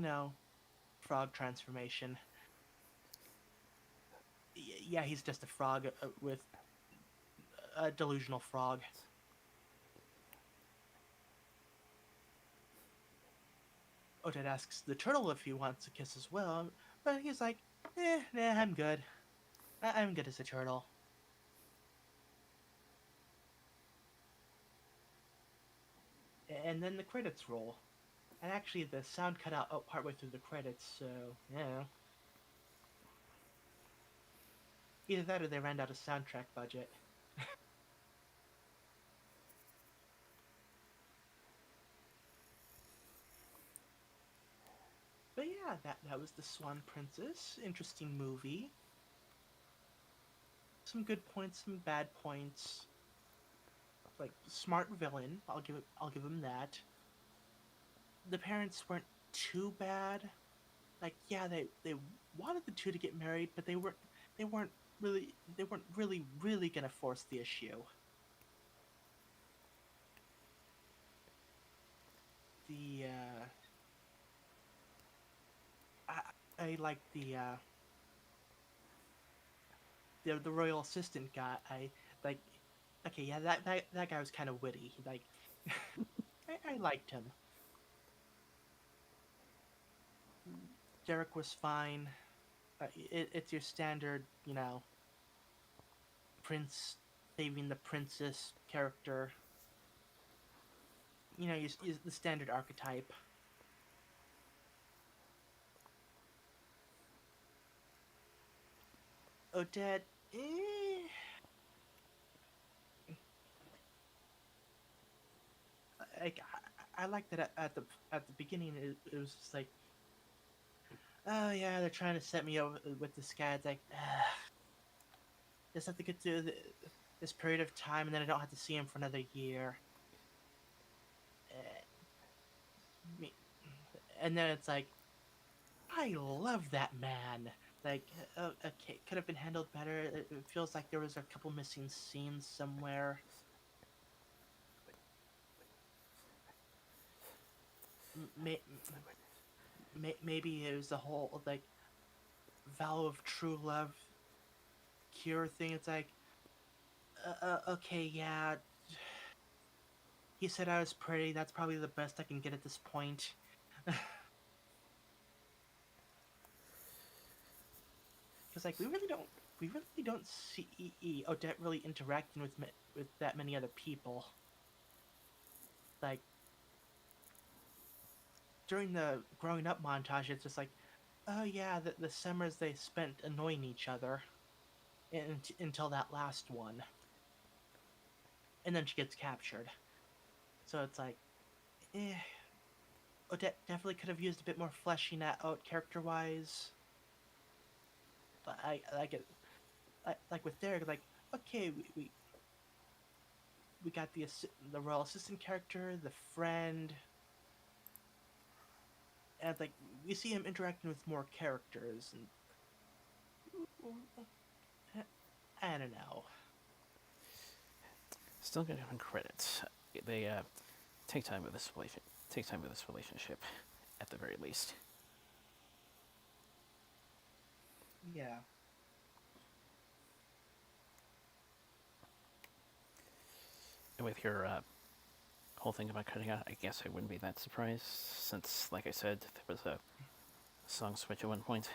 frog transformation. Yeah, he's just a frog with a delusional frog. Odette asks the turtle if he wants a kiss as well, but he's like, nah, I'm good. I'm good as a turtle. And then the credits roll. And actually, the sound cut out partway through the credits, so, yeah. Either that or they ran out of soundtrack budget. But yeah, that was the Swan Princess. Interesting movie. Some good points, some bad points. Like smart villain, I'll give him that. The parents weren't too bad. Like yeah, they wanted the two to get married, but they weren't really gonna force the issue. The I I like the royal assistant guy. I like okay, yeah, that guy was kind of witty. Like I liked him. Derek was fine. It's your standard, prince saving the princess character. Use the standard archetype. Odette, like I like that at the beginning it was just like, oh yeah, they're trying to set me up with this guy. It's like, just have to get through this period of time, and then I don't have to see him for another year. Uh, me, and then it's like, I love that man. Like, okay, could have been handled better. It feels like there was a couple missing scenes somewhere. May, maybe it was the whole like vow of true love cure thing. It's like, okay, yeah. He said I was pretty. That's probably the best I can get at this point. Because like we really don't see Odette really interacting with that many other people. Like during the growing up montage, it's just like, oh yeah, the summers they spent annoying each other until that last one, and then she gets captured. So it's like, eh, Odette definitely could have used a bit more fleshing that out character wise. But I like it, like with Derek, like okay, we got the royal assistant character, the friend, and like we see him interacting with more characters, and I don't know. Still gonna give him credit. They take time with this relationship, at the very least. Yeah, And with your whole thing about cutting out, I guess I wouldn't be that surprised, since, like I said, there was a song switch at one point.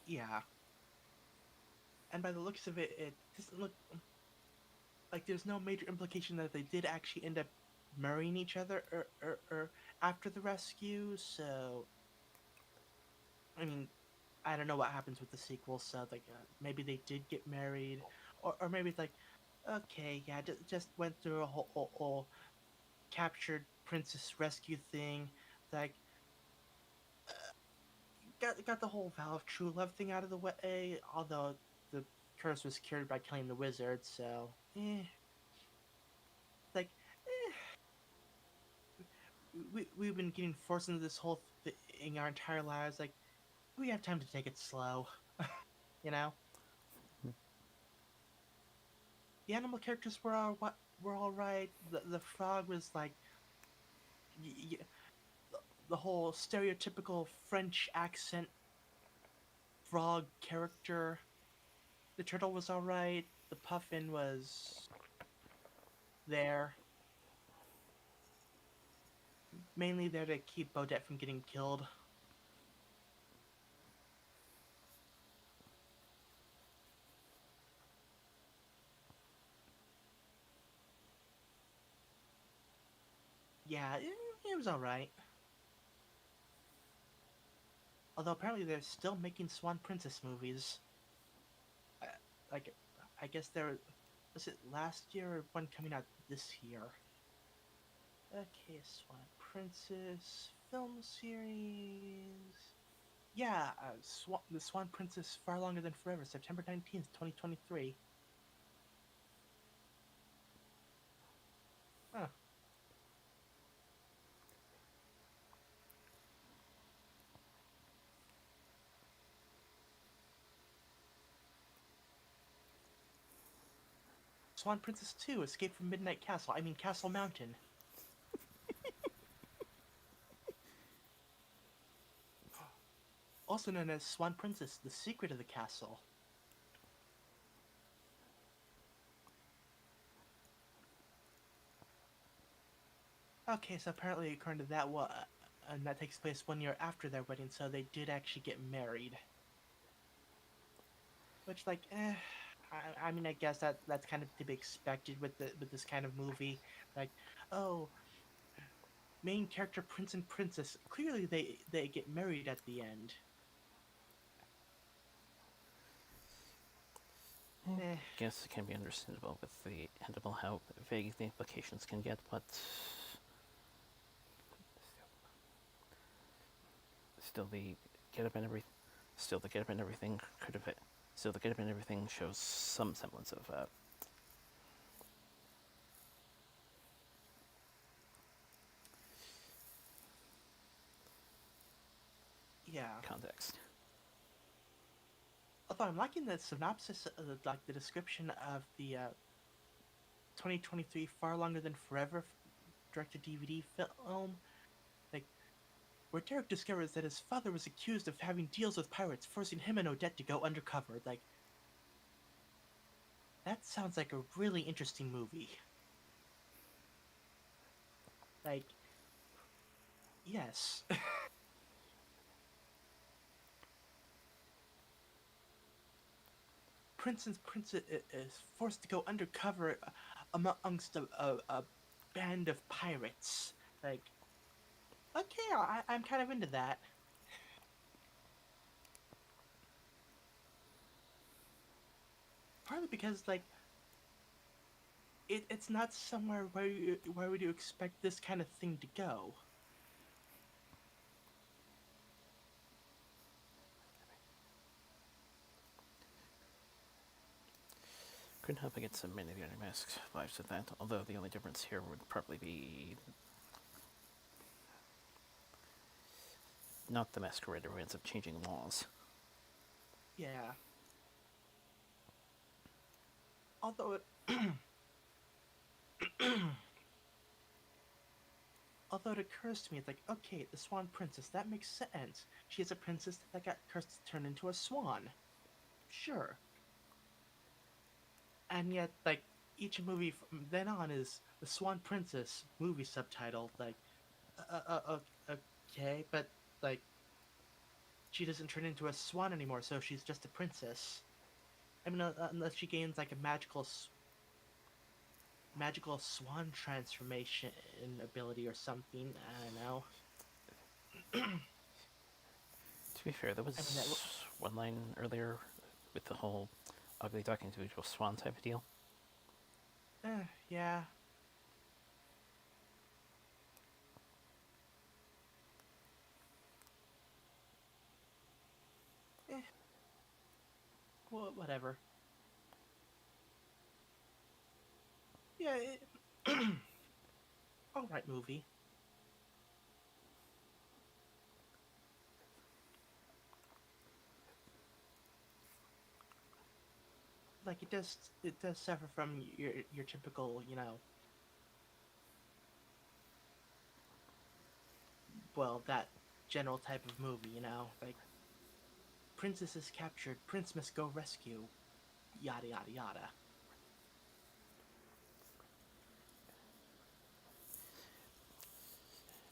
yeah. And by the looks of it, it doesn't look like there's no major implication that they did actually end up marrying each other or after the rescue. So, I mean, I don't know what happens with the sequel. So, like, maybe they did get married, or maybe it's like, okay, yeah, just went through a whole captured princess rescue thing. Like, got the whole vow of true love thing out of the way. Although the curse was cured by killing the wizard, so like. Eh, we've been getting forced into this whole thing our entire lives. Like we have time to take it slow, you know. The animal characters were all right. The frog was like y- y- the whole stereotypical French accent frog character. The turtle was all right. The puffin was there, mainly there to keep Bodette from getting killed. Yeah, it was all right. Although apparently they're still making Swan Princess movies. Uh, like, I guess there was it last year or one coming out this year. Okay, Swan Princess film series. Yeah, the Swan Princess Far Longer Than Forever, September 19th, 2023. Huh. Swan Princess 2, Escape from Midnight Castle. I mean, Castle Mountain. Also known as Swan Princess, The Secret of the Castle. Okay, so apparently, according to that, and that takes place 1 year after their wedding, so they did actually get married. Which, like, I mean, I guess that's kind of to be expected with this kind of movie. Like, oh, main character prince and princess. Clearly, they get married at the end. I Eh, guess it can be understandable with the endable how vague the implications can get, but still the get up and every, still the get up and everything could have, still the get up and everything shows some semblance of yeah. context. Although I'm liking the synopsis, like the description of the 2023 Far Longer Than Forever direct DVD film. Like, where Derek discovers that his father was accused of having deals with pirates, forcing him and Odette to go undercover. Like, that sounds like a really interesting movie. Like, yes. Prince is forced to go undercover amongst a band of pirates. Like, okay, I'm kind of into that. Partly because like it's not somewhere where would you expect this kind of thing to go. Couldn't help but get some many of the unmasked vibes with that, although the only difference here would probably be not the masquerader who ends up changing laws. Yeah. Although it although it occurs to me, it's like, okay, the Swan Princess, that makes sense. She is a princess that got cursed to turn into a swan. Sure. And yet, like, each movie from then on is the Swan Princess movie subtitle. Like, okay, but, like, she doesn't turn into a swan anymore, so she's just a princess. I mean, unless she gains, like, a magical swan transformation ability or something. I don't know. To be fair, there I mean, that. was one line earlier with the whole ugly duckling to a swan type of deal. Yeah. Eh, well, whatever. Yeah, alright movie. Like it does suffer from your typical, well, that general type of movie, like princess is captured, prince must go rescue, yada yada yada.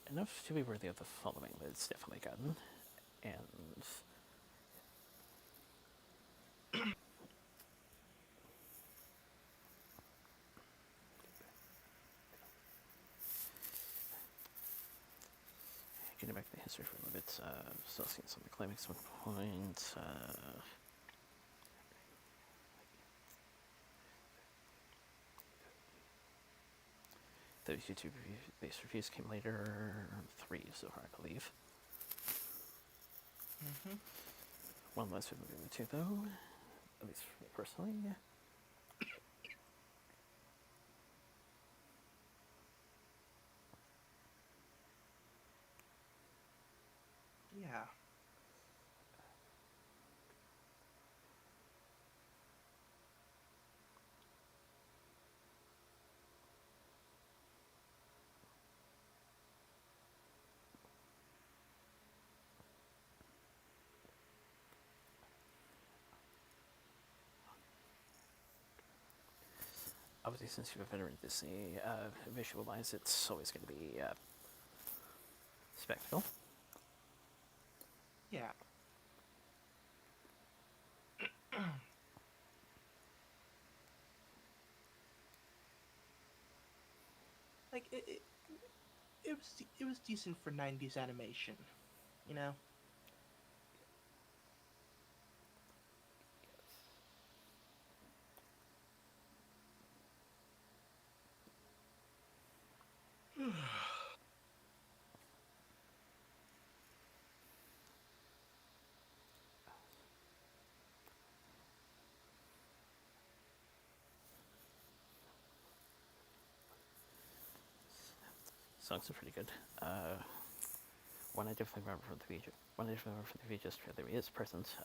Enough to be worthy of the following that it's definitely gotten, and getting back to the history for a little bit, still seeing some climax at one point. Those YouTube based reviews came later, 3 so far, I believe. Mm-hmm. One less with movie 2, though, at least for me personally. Yeah. Obviously, since you're a veteran Disney, visualize it's always going to be spectacle. Yeah. Like it was decent for 90s animation, you know. Songs are pretty good. One I definitely remember from the VHS trailer is present.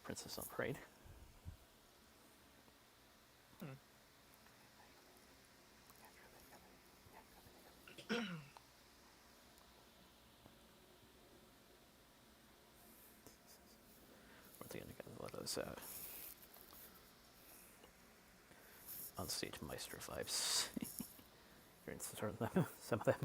Princess on Parade. Hmm. Once again, I got a lot of those on stage Maestro vibes. You're in some of them.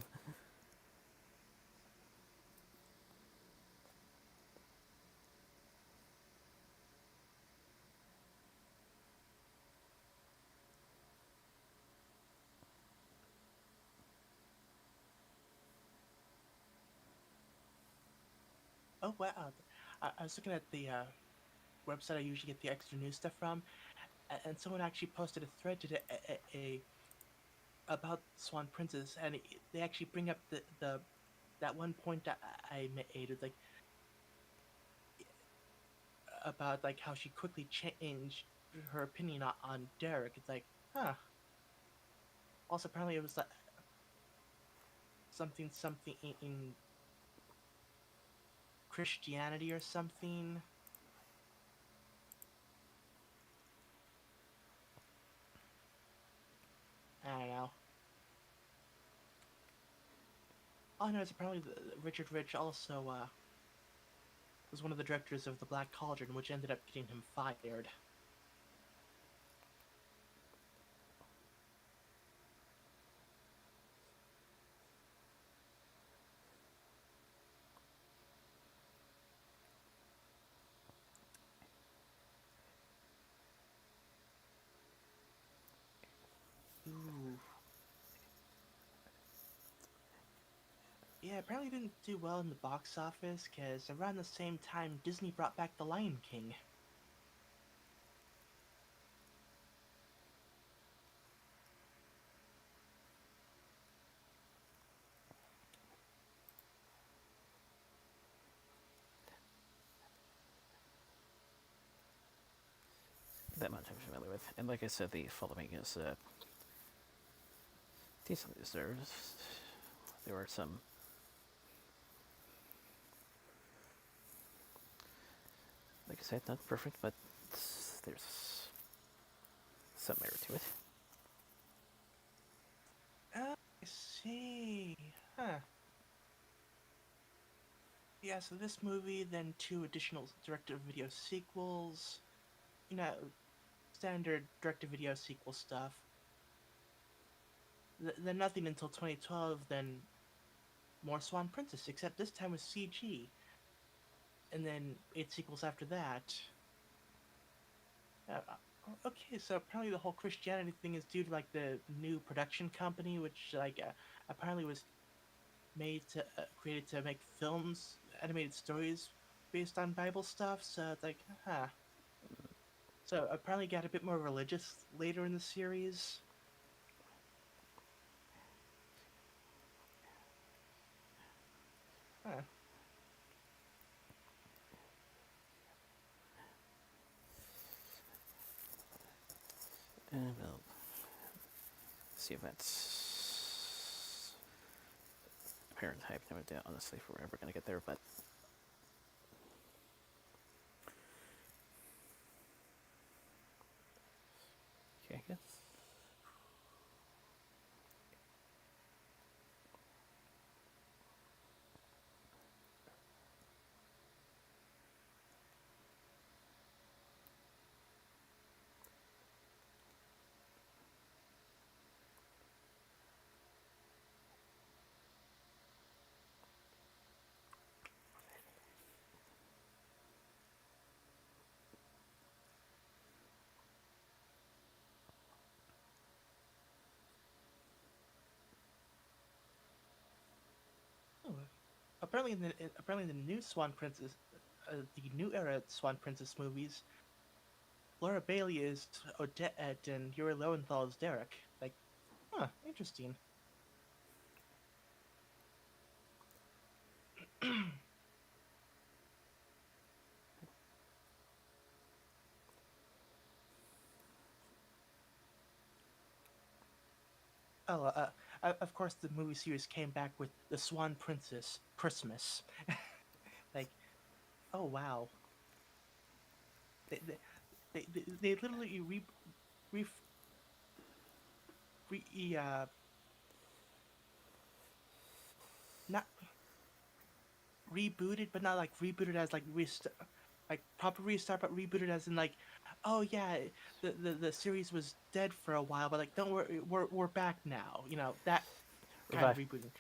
Oh wow! I was looking at the website I usually get the extra news stuff from, and someone actually posted a thread today about Swan Princess, and they actually bring up the that one point that I made. It's like about like how she quickly changed her opinion on Derek. It's like, huh. Also, apparently, it was like something in Christianity or something. I don't know. Oh no, it's apparently Richard Rich also was one of the directors of the Black Cauldron, which ended up getting him fired. Ooh. Yeah, apparently didn't do well in the box office because around the same time Disney brought back The Lion King. That much I'm familiar with. And like I said, the following is decently deserved. There are some, like I said, not perfect, but there's some merit to it. Oh, I see. Huh. Yeah, so this movie, then two additional direct-to-video sequels. You know, standard direct-to-video sequel stuff. Then nothing until 2012, then more Swan Princess, except this time with CG. And then 8 sequels after that. Okay, so apparently the whole Christianity thing is due to like the new production company, which like apparently was made to created to make films, animated stories based on Bible stuff. So it's like, huh. So apparently got a bit more religious later in the series. Huh. And we'll see if that's apparent hype. No idea, honestly, if we're ever going to get there, but okay, I guess. Oh, apparently the new Swan Princess, the new era Swan Princess movies, Laura Bailey is Odette and Yuri Lowenthal is Derek. Like, huh, interesting. Oh, of course, the movie series came back with the Swan Princess Christmas. Like, oh wow, they they they literally re, re not rebooted, but not like rebooted as like like proper restart, but rebooted as in like, oh yeah, the series was dead for a while, but like don't worry, we're back now. You know that kind of Revive rebooting.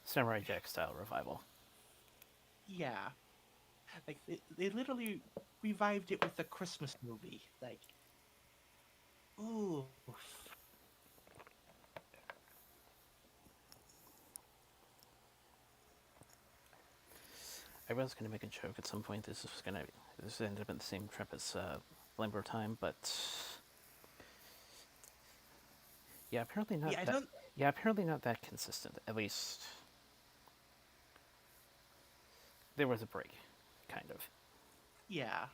Samurai Jack style revival. Yeah, like they literally revived it with the Christmas movie. Like, ooh. I was gonna make a joke at some point. This ended up in the same trip as Limber Time, but yeah, apparently not Yeah, I that. don't. Yeah, apparently not that consistent. At least there was a break, kind of. Yeah.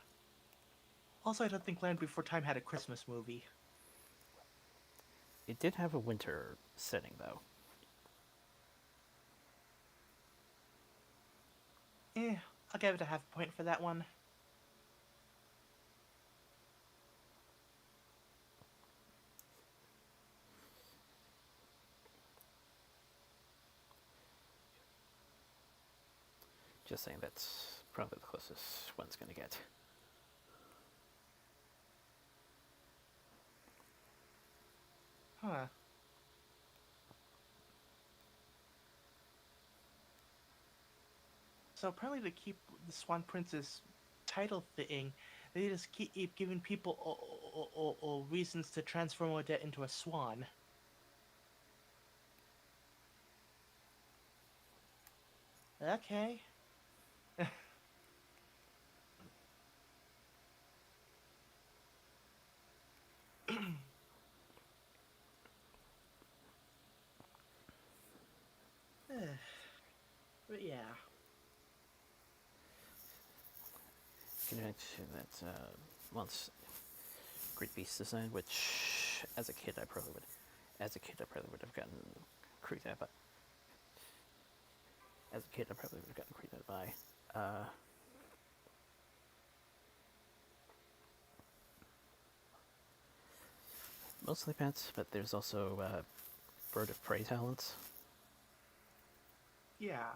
Also, I don't think Land Before Time had a Christmas movie. It did have a winter setting, though. I'll give it a half point for that one. Just saying that's probably the closest one's gonna get. Huh. So apparently, to keep the Swan Princess title thing, they just keep giving people reasons to transform Odette into a swan. Okay. But yeah. Getting back to that once Great Beast design, which as a kid I probably would have gotten creeped out by. As a kid, I probably would have gotten creeped out by. Mostly pets, but there's also bird of prey talents. Yeah.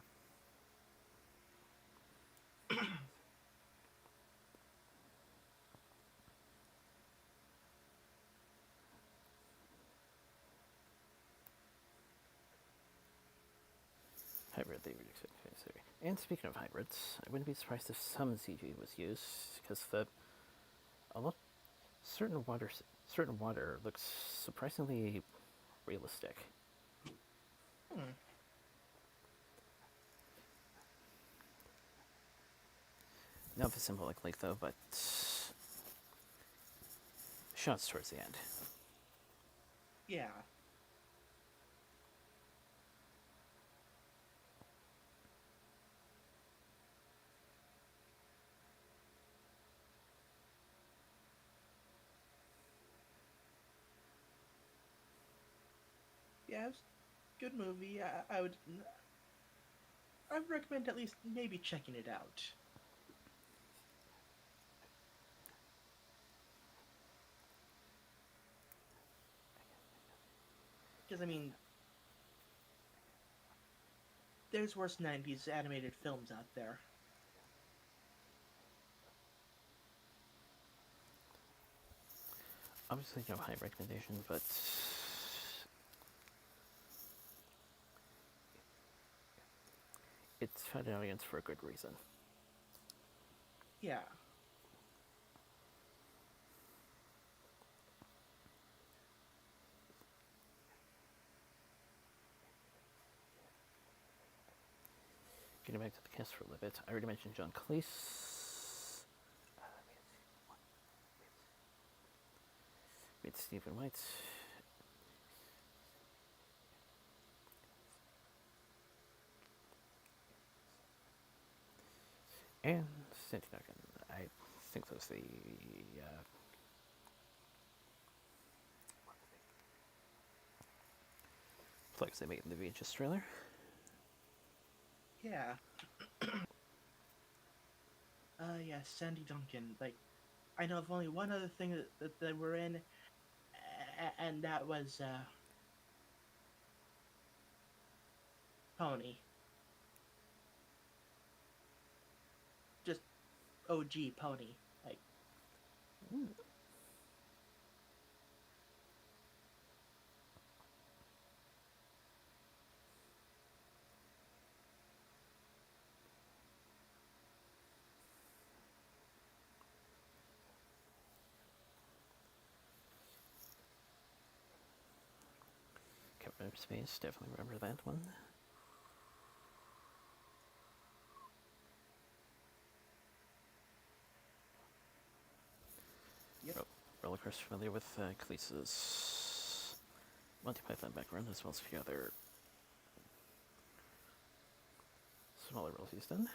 Hybrid, and speaking of hybrids, I wouldn't be surprised if some CG was used because a lot certain water looks surprisingly realistic. Hmm. Not the symbolic lake though, but shots towards the end. Yeah. Yeah, it was a good movie. I would recommend at least maybe checking it out. Because I mean, there's worse '90s animated films out there. Obviously, no high recommendation, but it's found an audience for a good reason. Yeah. Getting back to the cast for a little bit, I already mentioned John Cleese. We had Stephen White. And Sandy Duncan. I think those are the flags they made in the VHS trailer. Yeah. Yeah, Sandy Duncan. Like, I know of only one other thing that they were in, and that was Pony. Just OG Pony. Like, Captain of Space, definitely remember that one. Well, of course, familiar with Cleese's Monty Python background, as well as a few other smaller roles he's done.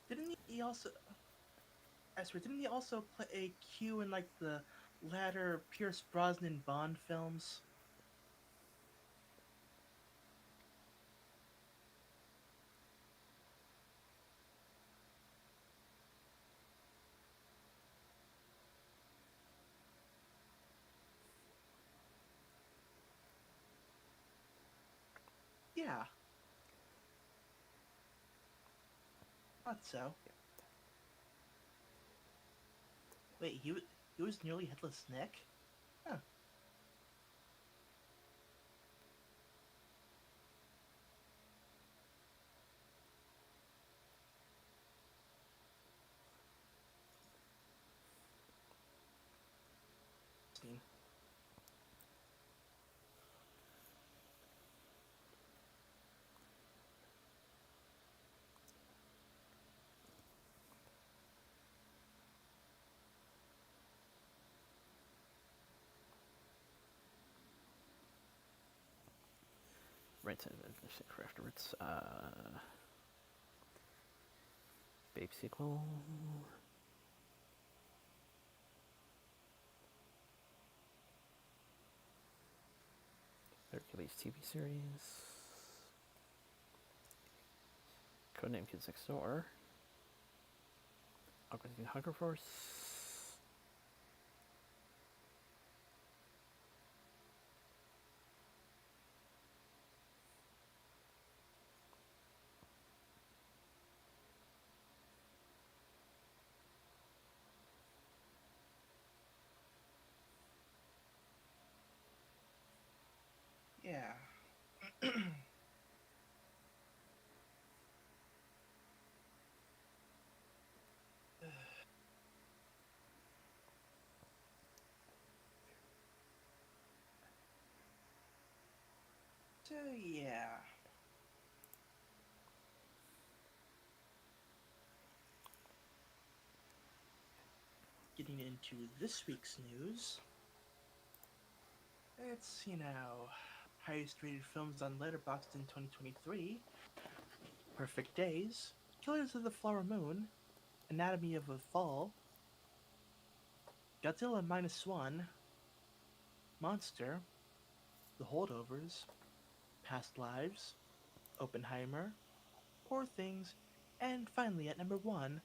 Didn't he also? I swear, didn't he also play a Q in like the latter Pierce Brosnan Bond films? Yeah, thought so. Wait, he was nearly Headless Nick? Huh. Interesting. Right, for afterwards. Babe sequel. Hercules TV series. Codename Kids Next Door. Augmenting Hunger Force. Yeah. So yeah. Getting into this week's news. It's, highest rated films on Letterboxd in 2023. Perfect Days, Killers of the Flower Moon, Anatomy of a Fall, Godzilla Minus One, Monster, The Holdovers, Past Lives, Oppenheimer, Poor Things, and finally at number one,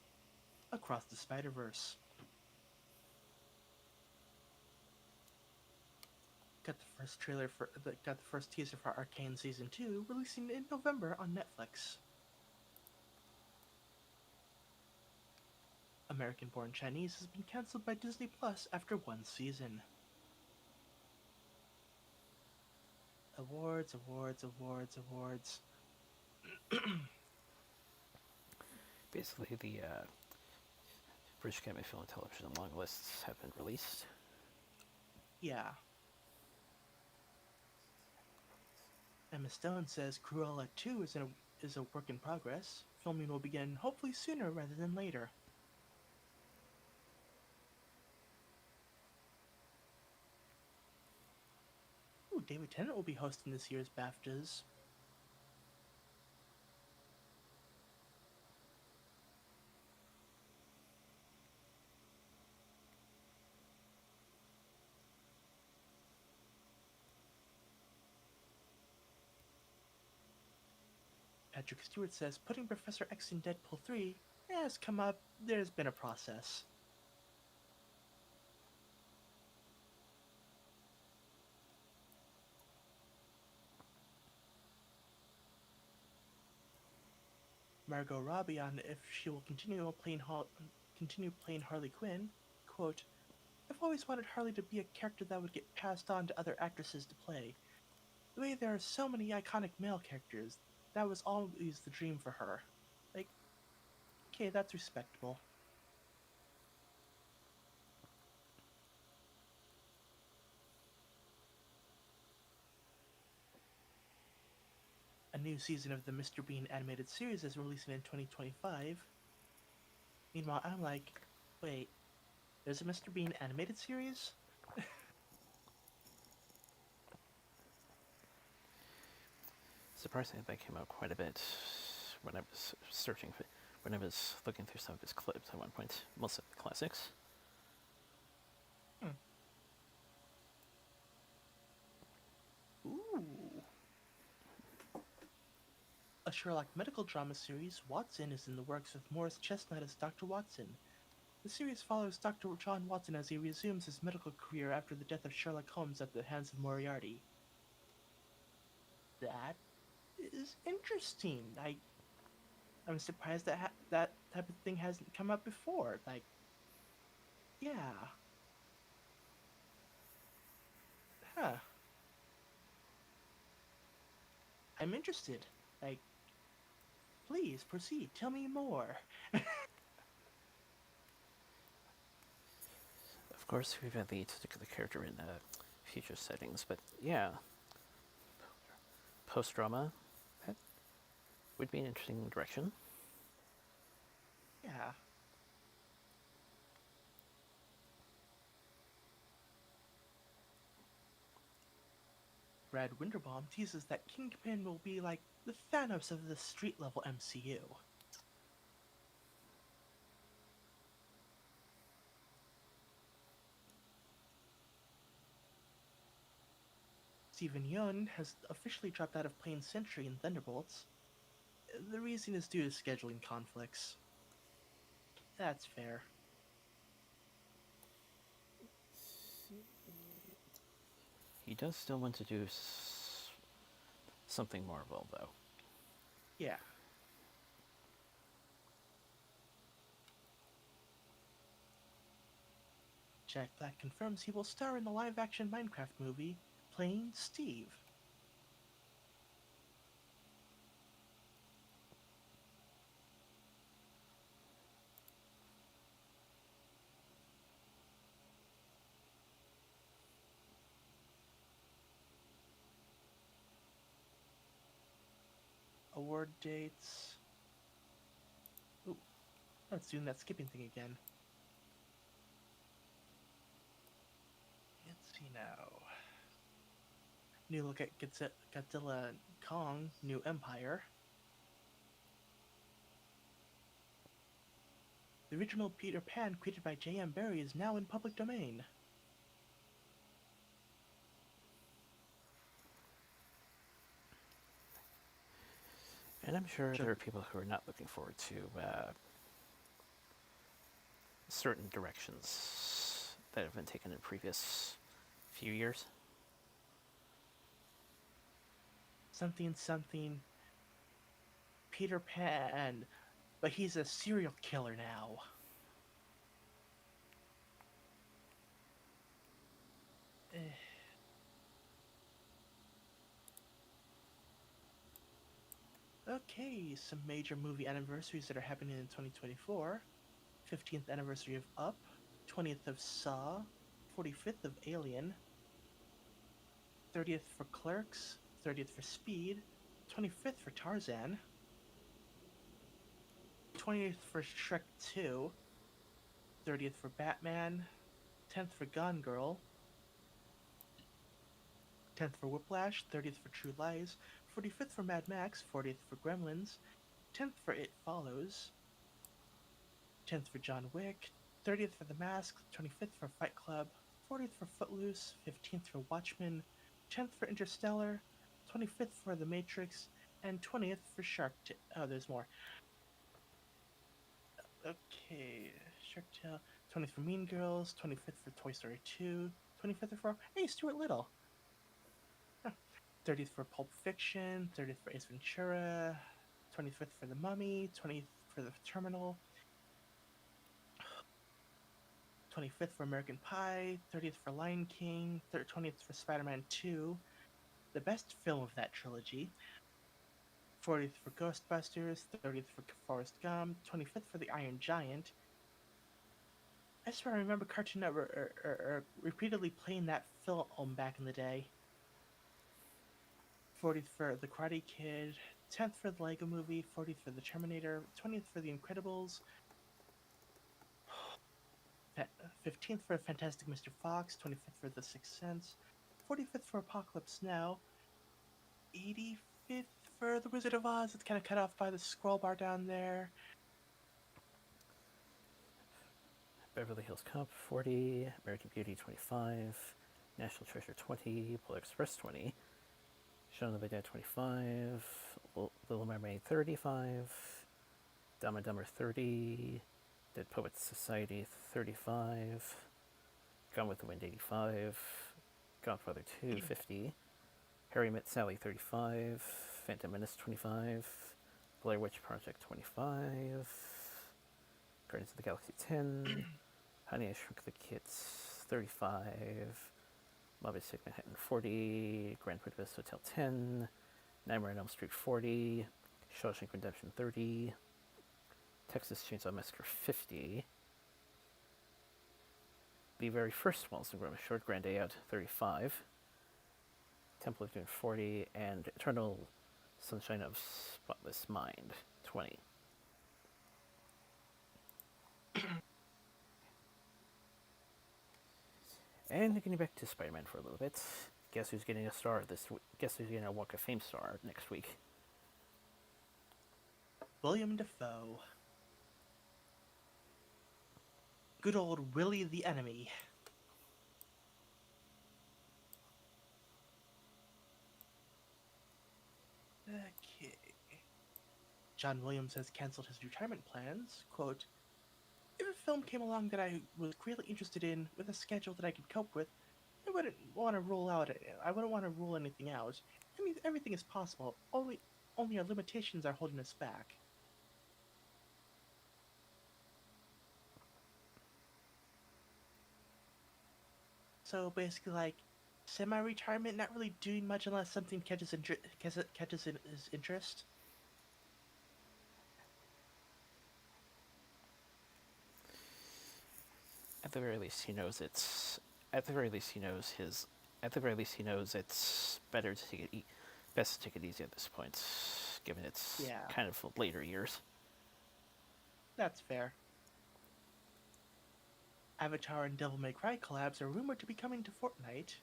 Across the Spider-Verse. Got the first teaser for Arcane Season 2 releasing in November on Netflix. American Born Chinese has been cancelled by Disney Plus after one season. Awards, awards, awards, awards. Basically, the British Academy of Film and Television long lists have been released. Yeah. Emma Stone says Cruella 2 is a work in progress. Filming will begin hopefully sooner rather than later. Ooh, David Tennant will be hosting this year's BAFTAs. Patrick Stewart says putting Professor X in Deadpool 3 has come up. There's been a process. Margot Robbie on if she will continue playing Harley Quinn. Quote, I've always wanted Harley to be a character that would get passed on to other actresses to play. The way there are so many iconic male characters, that was always the dream for her. Like, okay, that's respectable. new season of the Mr. Bean animated series is releasing in 2025. Meanwhile, I'm like, wait, there's a Mr. Bean animated series? Surprisingly, that came out quite a bit when I was searching for, when I was looking through some of his clips at one point, most of the classics. Hmm. Ooh. A Sherlock medical drama series, Watson is in the works with Morris Chestnut as Dr. Watson. The series follows Dr. John Watson as he resumes his medical career after the death of Sherlock Holmes at the hands of Moriarty. That is interesting. I'm surprised that that type of thing hasn't come up before. Like, yeah, huh? I'm interested. Like, please proceed. Tell me more. Of course, we've had the particular character in future settings, but yeah, post drama, that would be an interesting direction. Yeah. Brad Winterbaum teases that Kingpin will be like the Thanos of the street level MCU. Steven Yeun has officially dropped out of playing Sentry in Thunderbolts. The reason is due to scheduling conflicts. That's fair. He does still want to do something Marvel, though. Yeah. Jack Black confirms he will star in the live action Minecraft movie, playing Steve. Award dates. Ooh, let's do that skipping thing again. Let's see now. New look at Godzilla Kong, New Empire. The original Peter Pan created by J.M. Barrie is now in public domain. And I'm sure Sure. there are people who are not looking forward to certain directions that have been taken in previous few years. Something something Peter Pan, but he's a serial killer now. Eh. Okay, some major movie anniversaries that are happening in 2024. 15th anniversary of Up, 20th of Saw, 45th of Alien, 30th for Clerks, 30th for Speed, 25th for Tarzan, 20th for Shrek 2, 30th for Batman, 10th for Gone Girl, 10th for Whiplash, 30th for True Lies, 45th for Mad Max, 40th for Gremlins, 10th for It Follows, 10th for John Wick, 30th for The Mask, 25th for Fight Club, 40th for Footloose, 15th for Watchmen, 10th for Interstellar, 25th for The Matrix, and 20th for Shark Tale. Oh, there's more. Okay, Shark Tale. 20th for Mean Girls, 25th for Toy Story 2, 25th for Hey, Stuart Little. 30th for Pulp Fiction, 30th for Ace Ventura, 25th for The Mummy, 20th for The Terminal, 25th for American Pie, 30th for Lion King, 20th for Spider-Man 2, the best film of that trilogy, 40th for Ghostbusters, 30th for Forrest Gump, 25th for The Iron Giant. I swear I remember Cartoon Network repeatedly playing that film back in the day. 40th for The Karate Kid, 10th for the Lego Movie, 40th for the Terminator, 20th for the Incredibles, 15th for Fantastic Mr. Fox, 25th for The Sixth Sense, 45th for Apocalypse Now, 85th for The Wizard of Oz. It's kind of cut off by the scroll bar down there. Beverly Hills Cop 40, American Beauty 25, National Treasure 20, Polar Express 20, Shaun of the Dead 25, Little Mermaid 35, Dumb and Dumber 30, Dead Poets Society 35, Gone with the Wind 85, Godfather 2 50, Harry Met Sally 35, Phantom Menace 25, Blair Witch Project 25, Guardians of the Galaxy 10, Honey, I Shrunk the Kids 35, Muppet Sick Manhattan 40, Grand Budapest Hotel 10, Nightmare on Elm Street 40, Shawshank Redemption 30, Texas Chainsaw Massacre 50, The Very First Wallace and Gromit Short, Grand Day Out 35, Temple of Doom 40, and Eternal Sunshine of Spotless Mind 20. And getting back to Spider-Man for a little bit, guess who's getting a star this week? Guess who's getting a Walk of Fame star next week? William Dafoe. Good old Willie the Enemy. Okay. John Williams has canceled his retirement plans. Quote, if a film came along that I was greatly interested in with a schedule that I could cope with, I wouldn't want to rule anything out. I mean, everything is possible. Only our limitations are holding us back. So basically, like, semi-retirement, not really doing much unless something catches his interest. At the very least, he knows it's. At the very least, he knows his. At the very least, he knows it's better to take it. Best to take it easy at this point, given its Yeah, kind of later years. that's fair. Avatar and Devil May Cry collabs are rumored to be coming to Fortnite.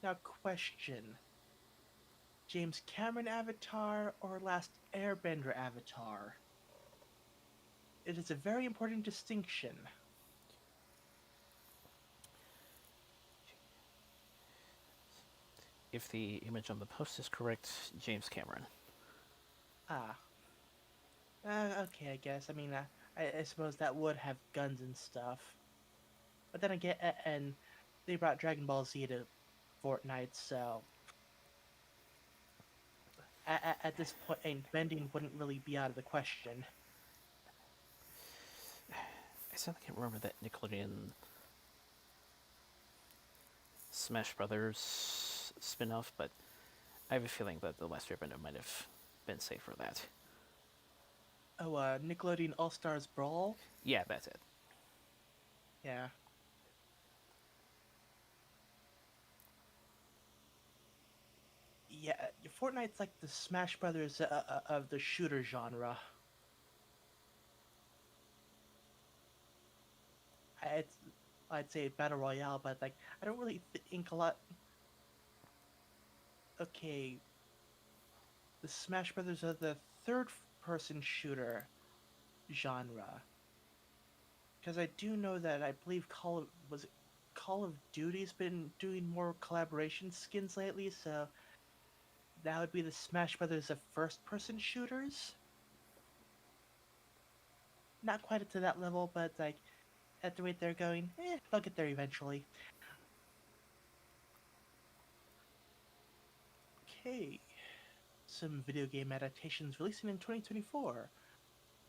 Now, question: James Cameron Avatar or Last Airbender Avatar? It is a very important distinction. If the image on the post is correct, James Cameron. Ah, okay, I guess. I mean, I suppose that would have guns and stuff. But then again, and they brought Dragon Ball Z to Fortnite, so at this point, bending wouldn't really be out of the question. I sadly can't remember that Nickelodeon Smash Brothers spin-off, but I have a feeling that the Last Airbender might have been safe for that. Oh, Nickelodeon All Stars Brawl? Yeah, that's it. Yeah. Yeah, Fortnite's like the Smash Brothers of the shooter genre. It's, I'd say Battle Royale, but like, I don't really think a lot. Okay, the Smash Brothers are the third person shooter genre. Because I do know that I believe Call of Duty's been doing more collaboration skins lately, so that would be the Smash Brothers of first person shooters. Not quite to that level, but like at the rate they're going, they'll get there eventually. Okay. Some video game adaptations releasing in 2024.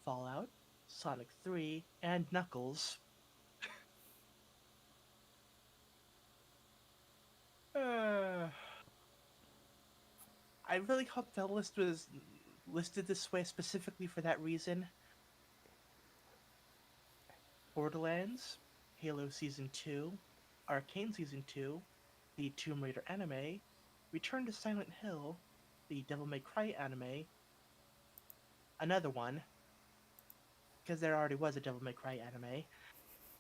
Fallout, Sonic 3, and Knuckles. Uh, I really hope that list was listed this way specifically for that reason. Borderlands, Halo Season 2, Arcane Season 2, the Tomb Raider anime, Return to Silent Hill, the Devil May Cry anime, another one, because there already was a Devil May Cry anime,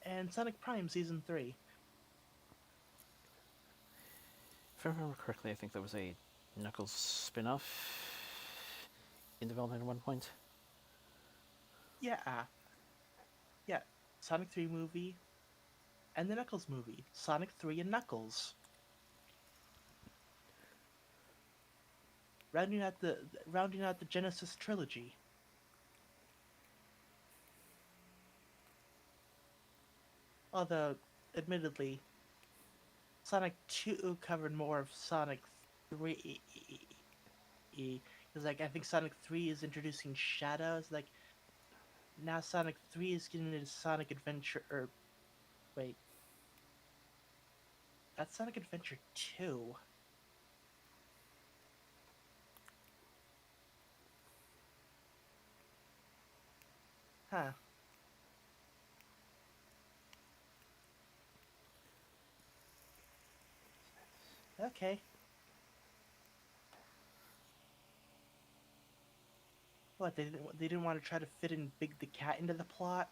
and Sonic Prime Season 3. If I remember correctly, I think there was a Knuckles spin-off in development at one point. Yeah, yeah. Sonic 3 movie, and the Knuckles movie. Sonic 3 and Knuckles. Rounding out the Genesis trilogy. Although, admittedly, Sonic 2 covered more of Sonic 3. Because, like, I think Sonic 3 is introducing shadows. Like, now Sonic 3 is getting into Sonic Adventure. Or, wait, that's Sonic Adventure 2. Huh. Okay. What, they didn't want to try to fit in Big the Cat into the plot?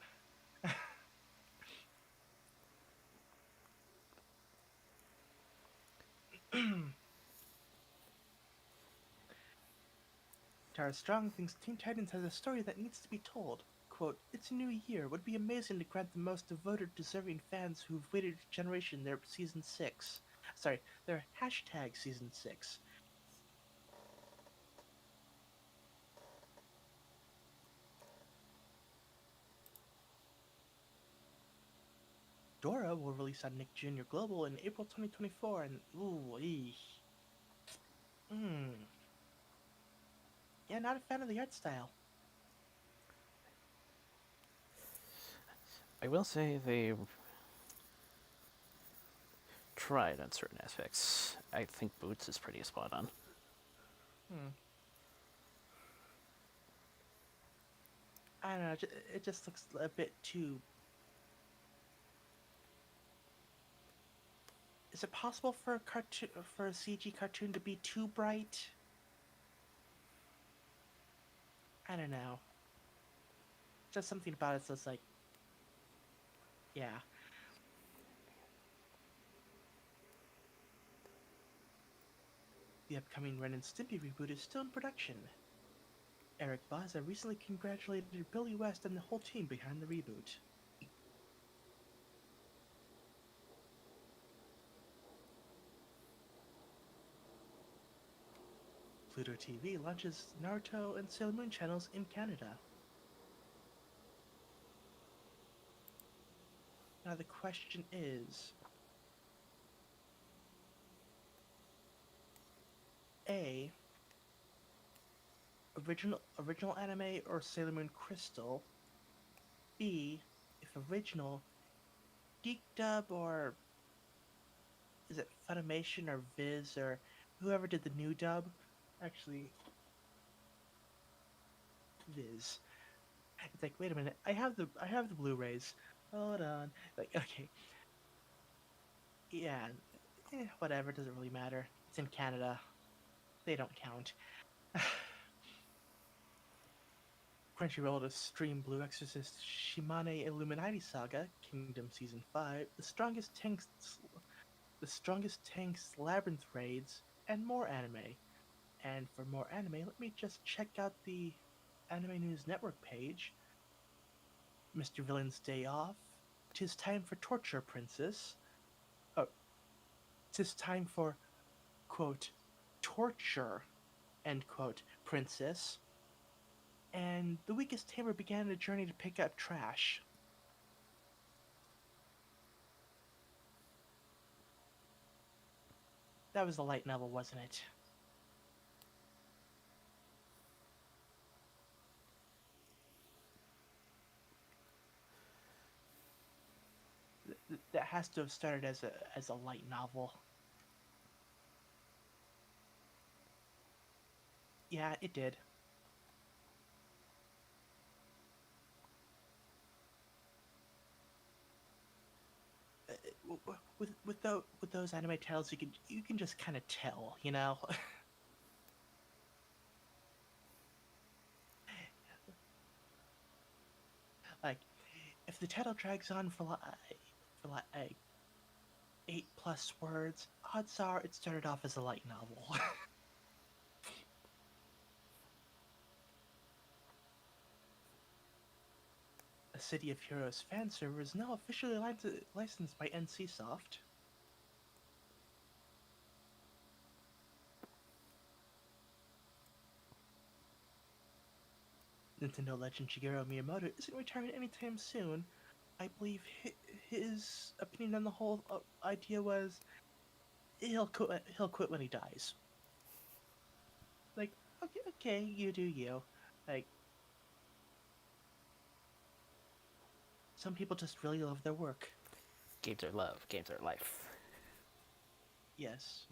Tara Strong thinks Teen Titans has a story that needs to be told. Quote, "It's a new year. Would be amazing to grant the most devoted, deserving fans who've waited a generation their season 6. Sorry, their hashtag season 6. Dora will release on Nick Jr. Global in April 2024, and ooh, eesh. Hmm. Yeah, not a fan of the art style. I will say they tried on certain aspects. I think Boots is pretty spot on. Hmm. I don't know. It just looks a bit too. Is it possible for a CG cartoon to be too bright? I don't know. Just something about it that's like, yeah. The upcoming Ren and Stimpy reboot is still in production. Eric Baza recently congratulated Billy West and the whole team behind the reboot. Pluto TV launches Naruto and Sailor Moon channels in Canada. Now the question is, A, original anime or Sailor Moon Crystal? B, if original, Geek Dub or is it Funimation or Viz or whoever did the new dub? Actually, Viz. It's like, wait a minute, I have the Blu-rays. Hold on. Like, okay, yeah, whatever, doesn't really matter. It's in Canada. They don't count. Crunchyroll to stream Blue Exorcist Shimane Illuminati Saga Kingdom Season 5, the strongest tanks labyrinth raids, and more anime. And for more anime, let me just check out the Anime News Network page. Mr. Villain's Day Off. 'Tis time for Torture Princess. Oh, 'tis time for, quote, torture, end quote, princess. And the weakest tamer began a journey to pick up trash. That was the light novel, wasn't it? That has to have started as a light novel. Yeah, it did. With those anime titles, you can just kind of tell, you know. the title drags on for like 8+ words, odds are it started off as a light novel. A City of Heroes fan server is now officially licensed by NCSoft. Nintendo legend Shigeru Miyamoto isn't retiring anytime soon. I believe his opinion on the whole idea was he'll quit when he dies. Like, okay, you do you. Like, some people just really love their work. Games are love. Games are life. Yes.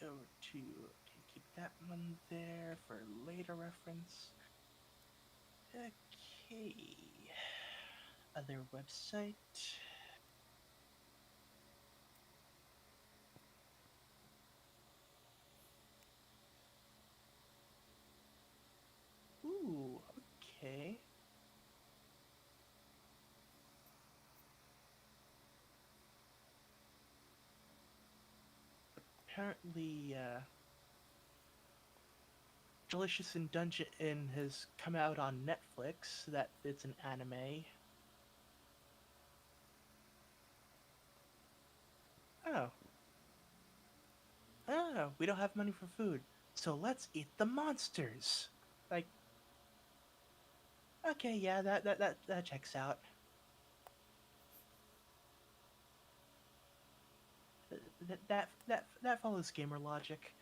Go to keep that one there for later reference. Okay. Other website. Ooh, okay. Apparently, Delicious in Dungeon has come out on Netflix. That it's an anime. Oh, oh, we don't have money for food, so let's eat the monsters. Like, okay, yeah, that checks out. That follows gamer logic.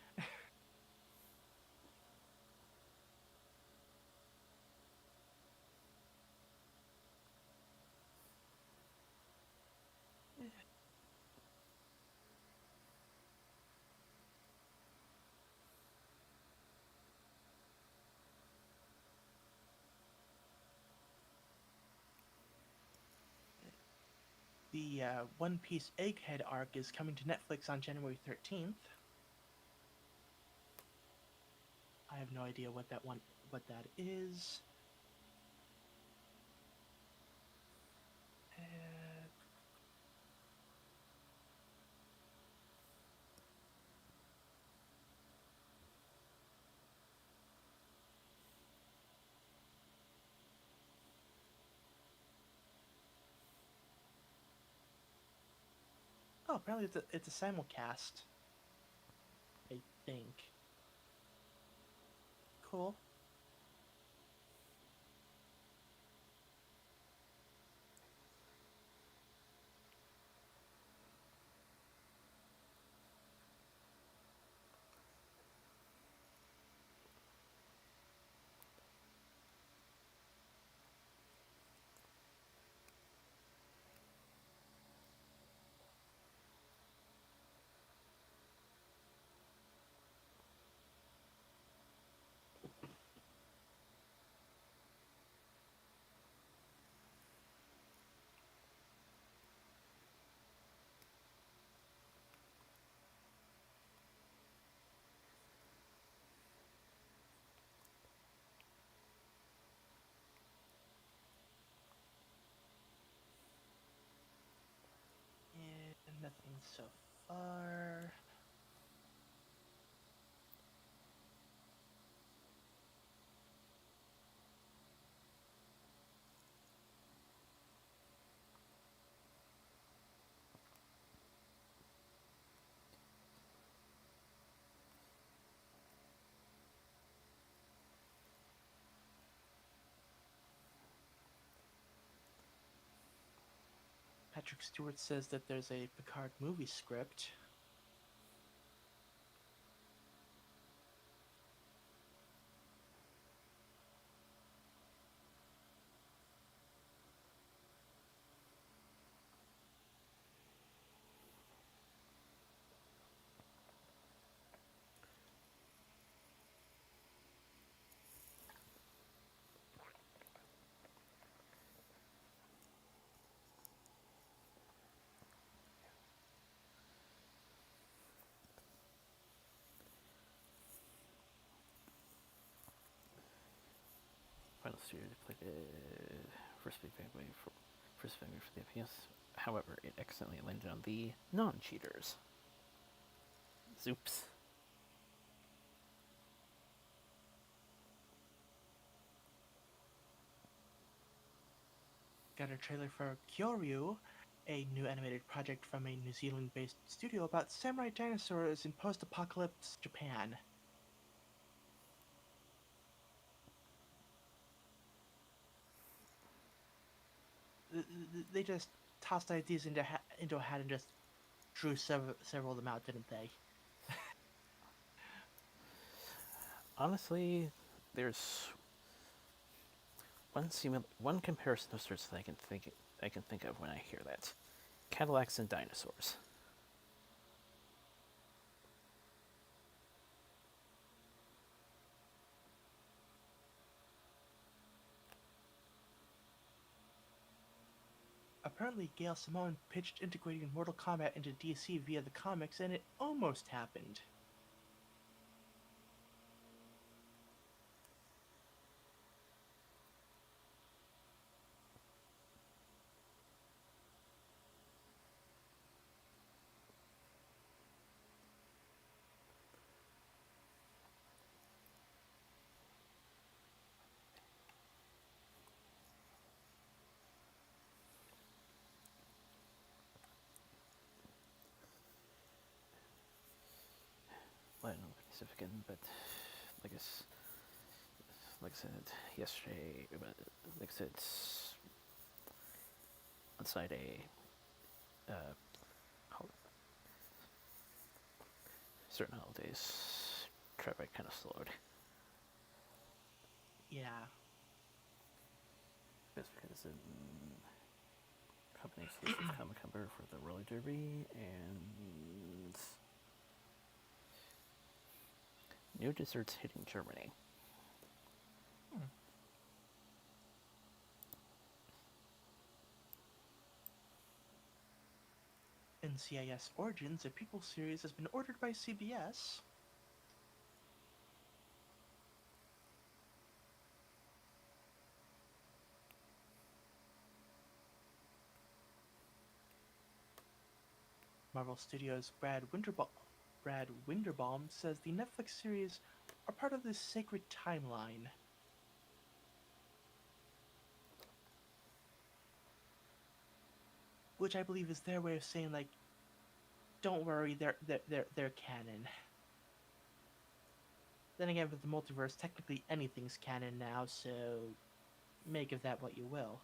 The One Piece Egghead arc is coming to Netflix on January 13th. I have no idea what that is. Uh, oh, apparently it's a simulcast. I think. Cool. And nothing so far. Patrick Stewart says that there's a Picard movie script. Studio played first big wave for the FPS. However, it accidentally landed on the non-cheaters. Zoops. Got a trailer for Kyoryu, a new animated project from a New Zealand-based studio about samurai dinosaurs in post-apocalypse Japan. They just tossed ideas into a hat and just drew several of them out, didn't they? Honestly, there's one comparison of sorts that I can think of when I hear that. Cadillacs and dinosaurs. Apparently, Gail Simone pitched integrating Mortal Kombat into DC via the comics, and it almost happened. Well, I don't know Pacific, but like I, like I said yesterday, like I said, outside uh, certain holidays, traffic kind of slowed. Yeah. That's because company exclusive comic cover for the roller derby and new desserts hitting Germany. Hmm. NCIS Origins, a prequel series, has been ordered by CBS. Marvel Studios' Brad Winderbaum says the Netflix series are part of this sacred timeline. Which I believe is their way of saying, like, don't worry, they're canon. Then again, with the multiverse, technically anything's canon now, so make of that what you will.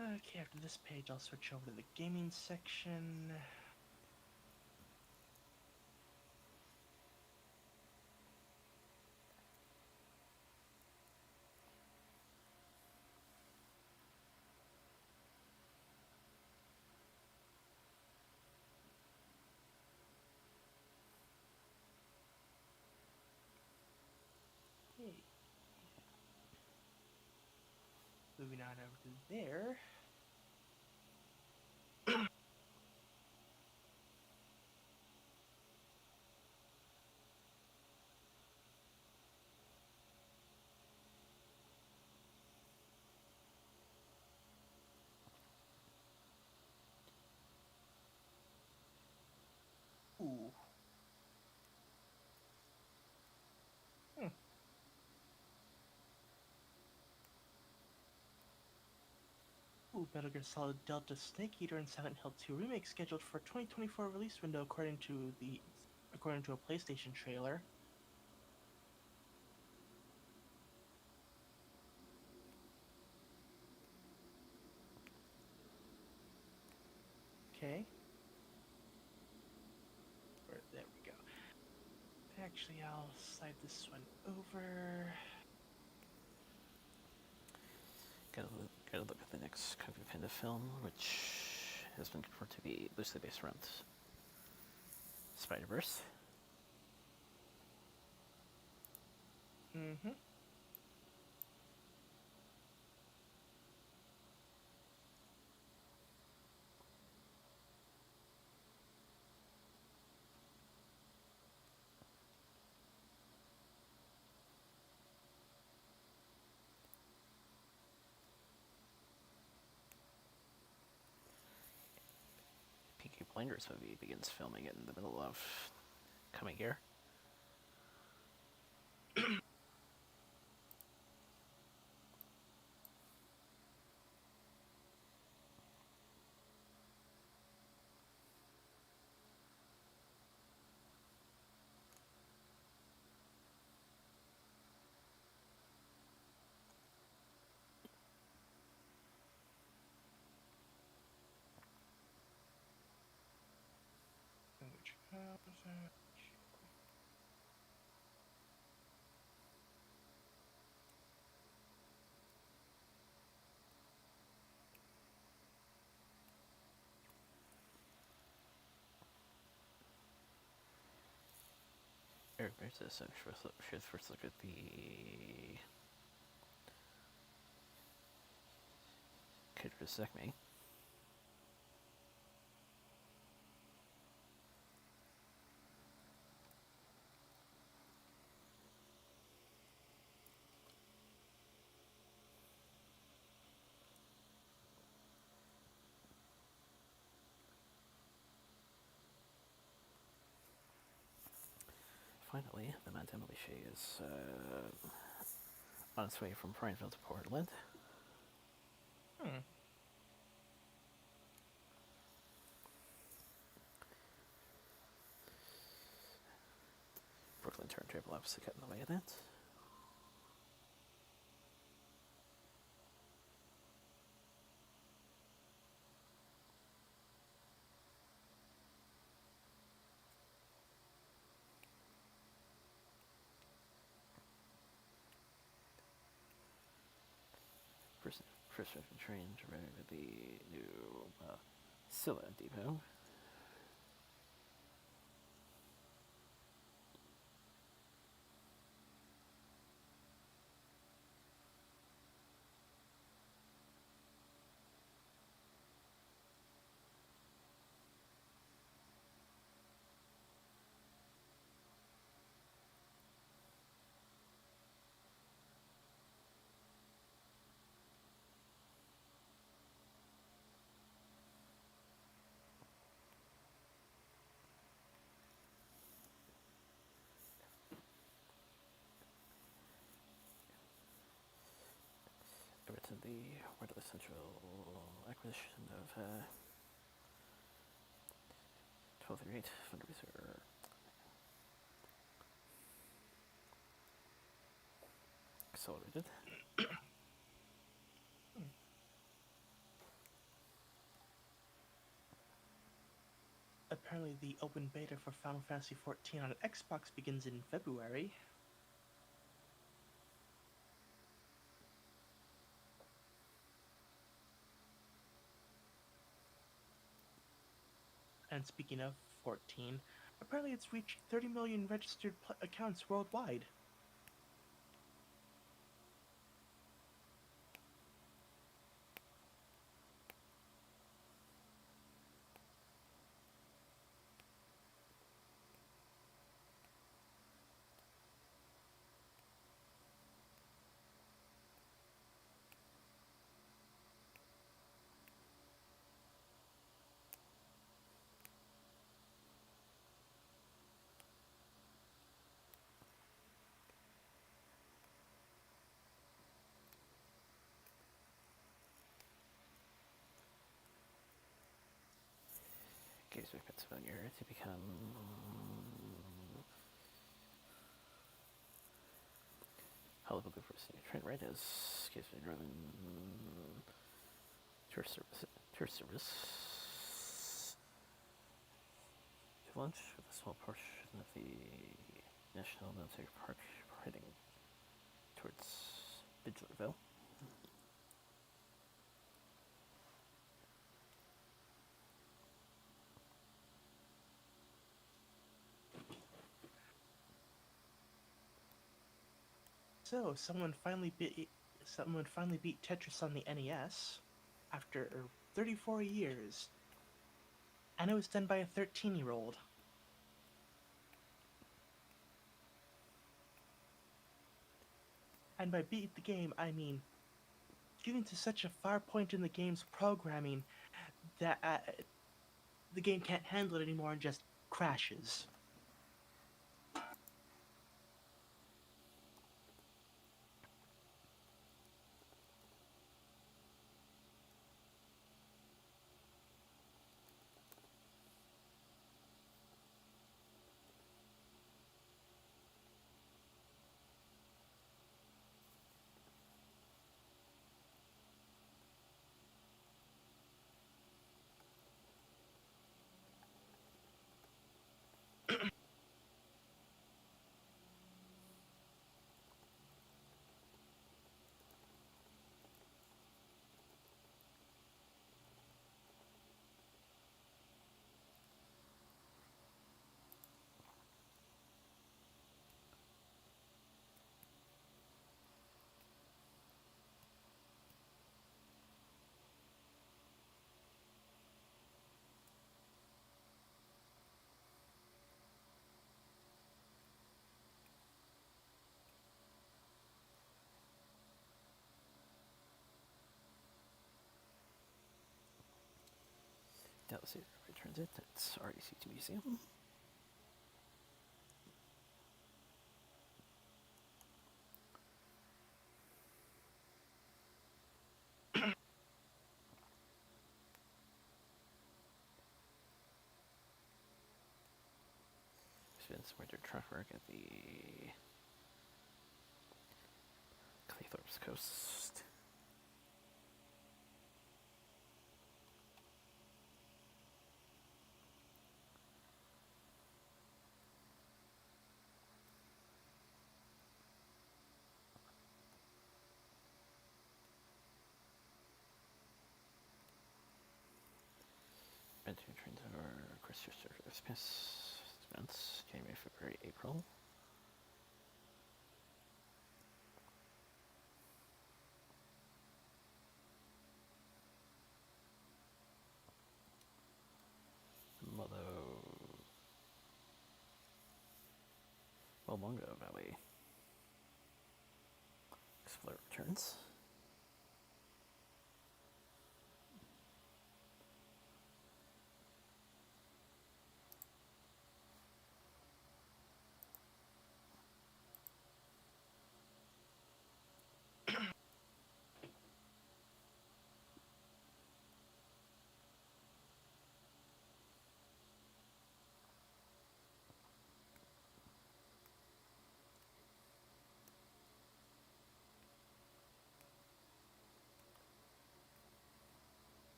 Okay, after this page, I'll switch over to the gaming section. Okay. Moving on over to there. Ooh. Hmm. Ooh, Metal Gear Solid Delta Snake Eater and Silent Hill 2 remake scheduled for 2024 release window according to a PlayStation trailer. Okay. There we go. Actually, I'll slide this one over. Gotta look at the next Kung Fu Panda film, which has been confirmed to be loosely based around Spider-Verse. Mm-hmm. Peaky Blinders movie begins filming in the middle of coming year. Which house? Eric Bertus should first look at the Kidrosectomy. Finally, the Mount Emily Shea is on its way from Prineville to Portland. Hmm. Brooklyn turntable obviously got in the way of that. First train to arrive at the new Scylla depot. Over to the Waterloo Central acquisition of 1238 fundraiser. Accelerated. Apparently, the open beta for Final Fantasy XIV on Xbox begins in February. And speaking of 14, apparently it's reached 30 million registered accounts worldwide. Gatesburg, Pennsylvania, to become Hullabaloo for Senior Train Ride as Gatesburg Northern Tourist Service to launch with a small portion of the National Military Park heading towards Bidgerville. So someone finally beat Tetris on the NES after 34 years, and it was done by a 13-year-old. And by beat the game, I mean getting to such a far point in the game's programming that the game can't handle it anymore and just crashes. Dallas Theater returns it. It's REC2 Museum. There's been some winter truck work at the Claythorpe's Coast. Red 2 trains over Christchurch Christmas events, January, February, April. Molongo Valley. Explorer returns.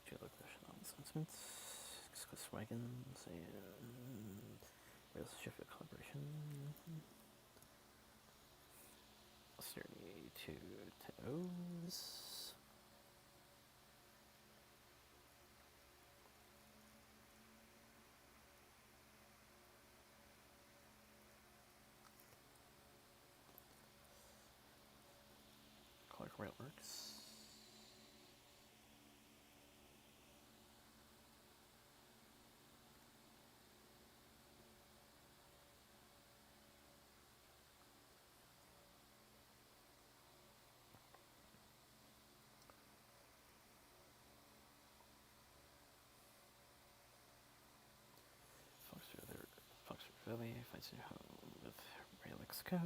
Geolocation announcements, exclusive wagons, and relationship collaboration. Austerity to O's. Clark Railworks. Foxford Valley finds a home with Railix Co.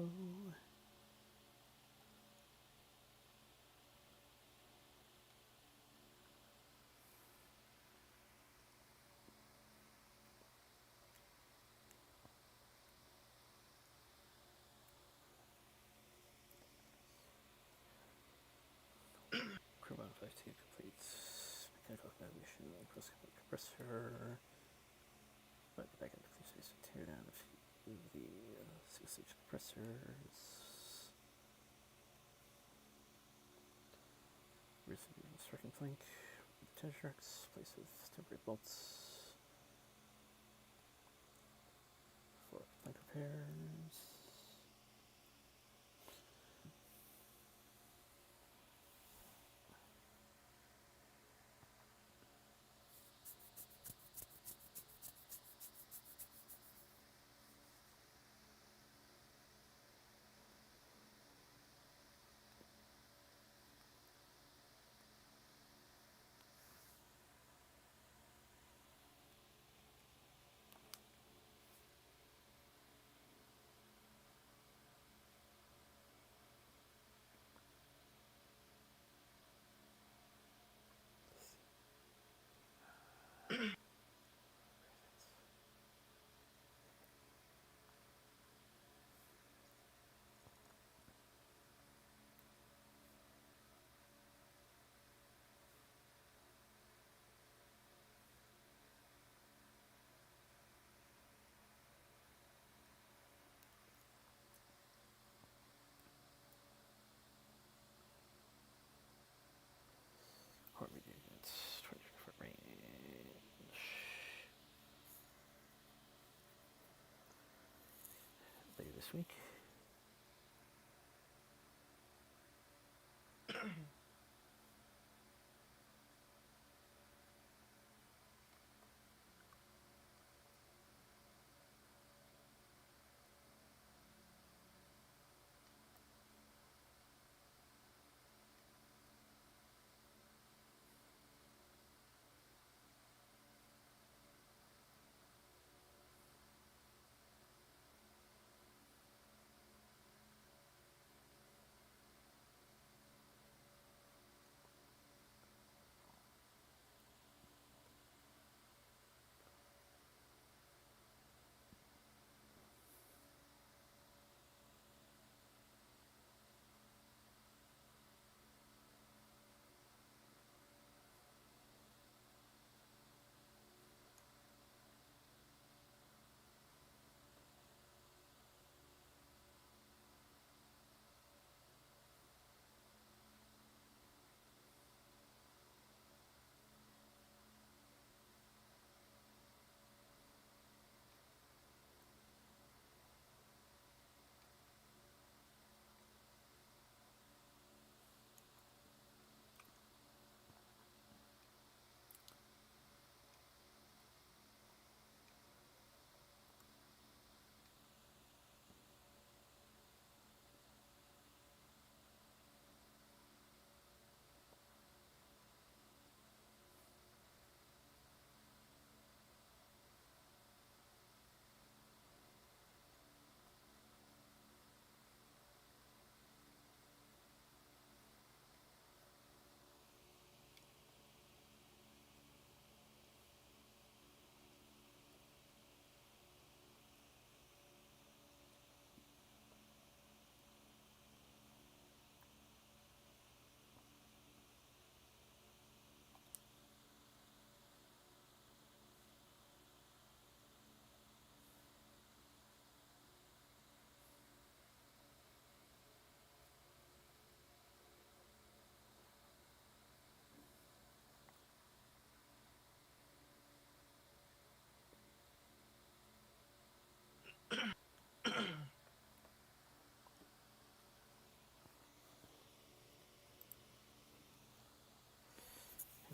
Crew 152 completes mechanical evaluation of the compressor. But back into clear space to tear down a few of the single-stage compressors. Recently striking flank with tension racks placed with temporary bolts. Bears. What we do? It's 20-foot range. Later this week.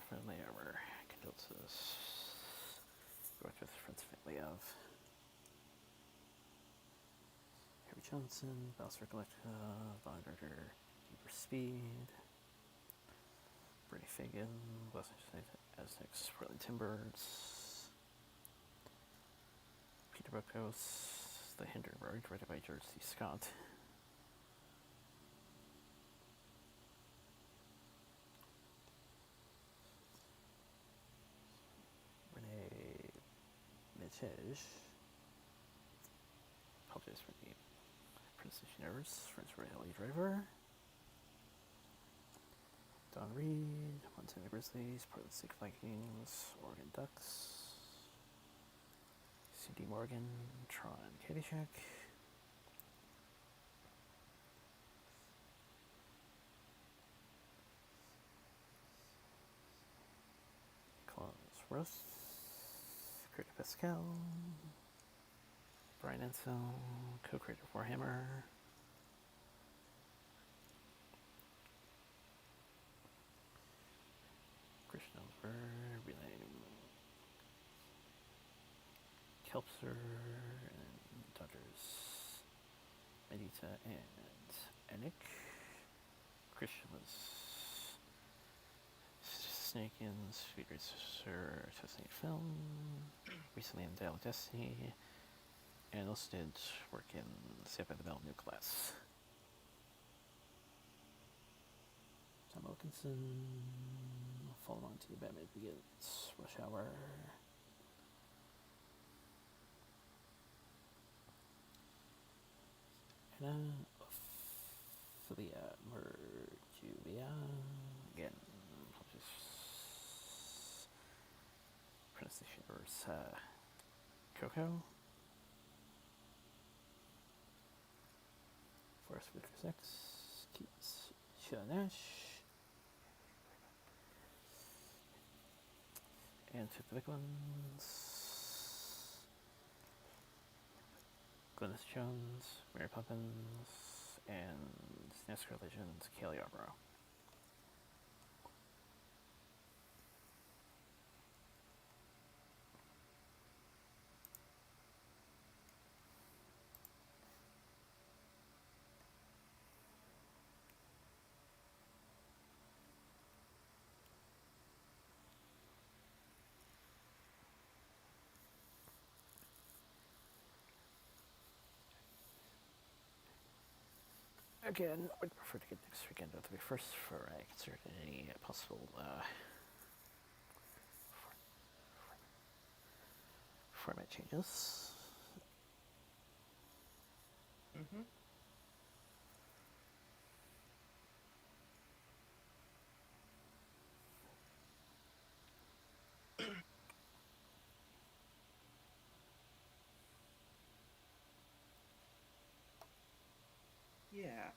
Family armor. Condolences. Worked with friends family of Harry Johnson, Bowser Galactica, Von Ritter, Deeper Speed, Bernie Fagan, Los Angeles Aztecs, Portland Timbers, Peter Buckhouse, The Hindenburg, directed by George C. Scott. Renee Mitej, apologize for the pronunciation errors, French Rally Driver. Don Reed, Montana Grizzlies, Portland State Vikings, Oregon Ducks, C.D. Morgan, Tron Caddyshack, Claus Russ, Greta Pascal, Brian Ansel, co-creator of Warhammer. Christian Ellsberg, Relay Kelpser, and Dodgers, Medita, and Enik. Christian was Snake in Speed Racer, Testing Film, recently in Dial Destiny, and also did work in Saved by the Bell New Class. Tom Wilkinson, Fall On to Batman Begins, Rush Hour. Anna Ophelia Merjulia. Again, I'll just pronunciation verse Coco. Forest Witcher 6. Keats Shanash. And to the big ones. Glynis Jones, Mary Poppins, and NASCAR legend Kaylee Yarborough. Again, I would prefer to get next weekend out of the way first for I consider any possible format changes. Mm-hmm. Yeah.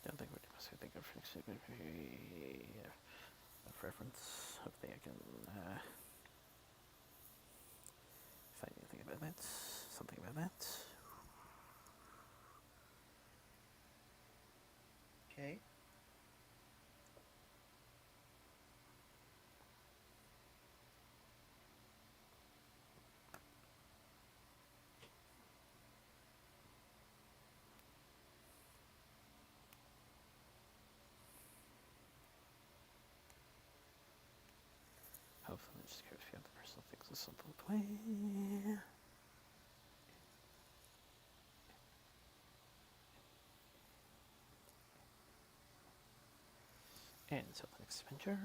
Don't think what I think of next week would be a preference. Hopefully I can find anything about that. Something about that. Okay. Hopefully I'm just curious if you have the personal things of something to play. And until the next adventure,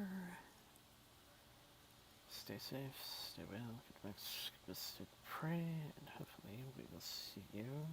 stay safe, stay well, good mix, good pray, and hopefully we will see you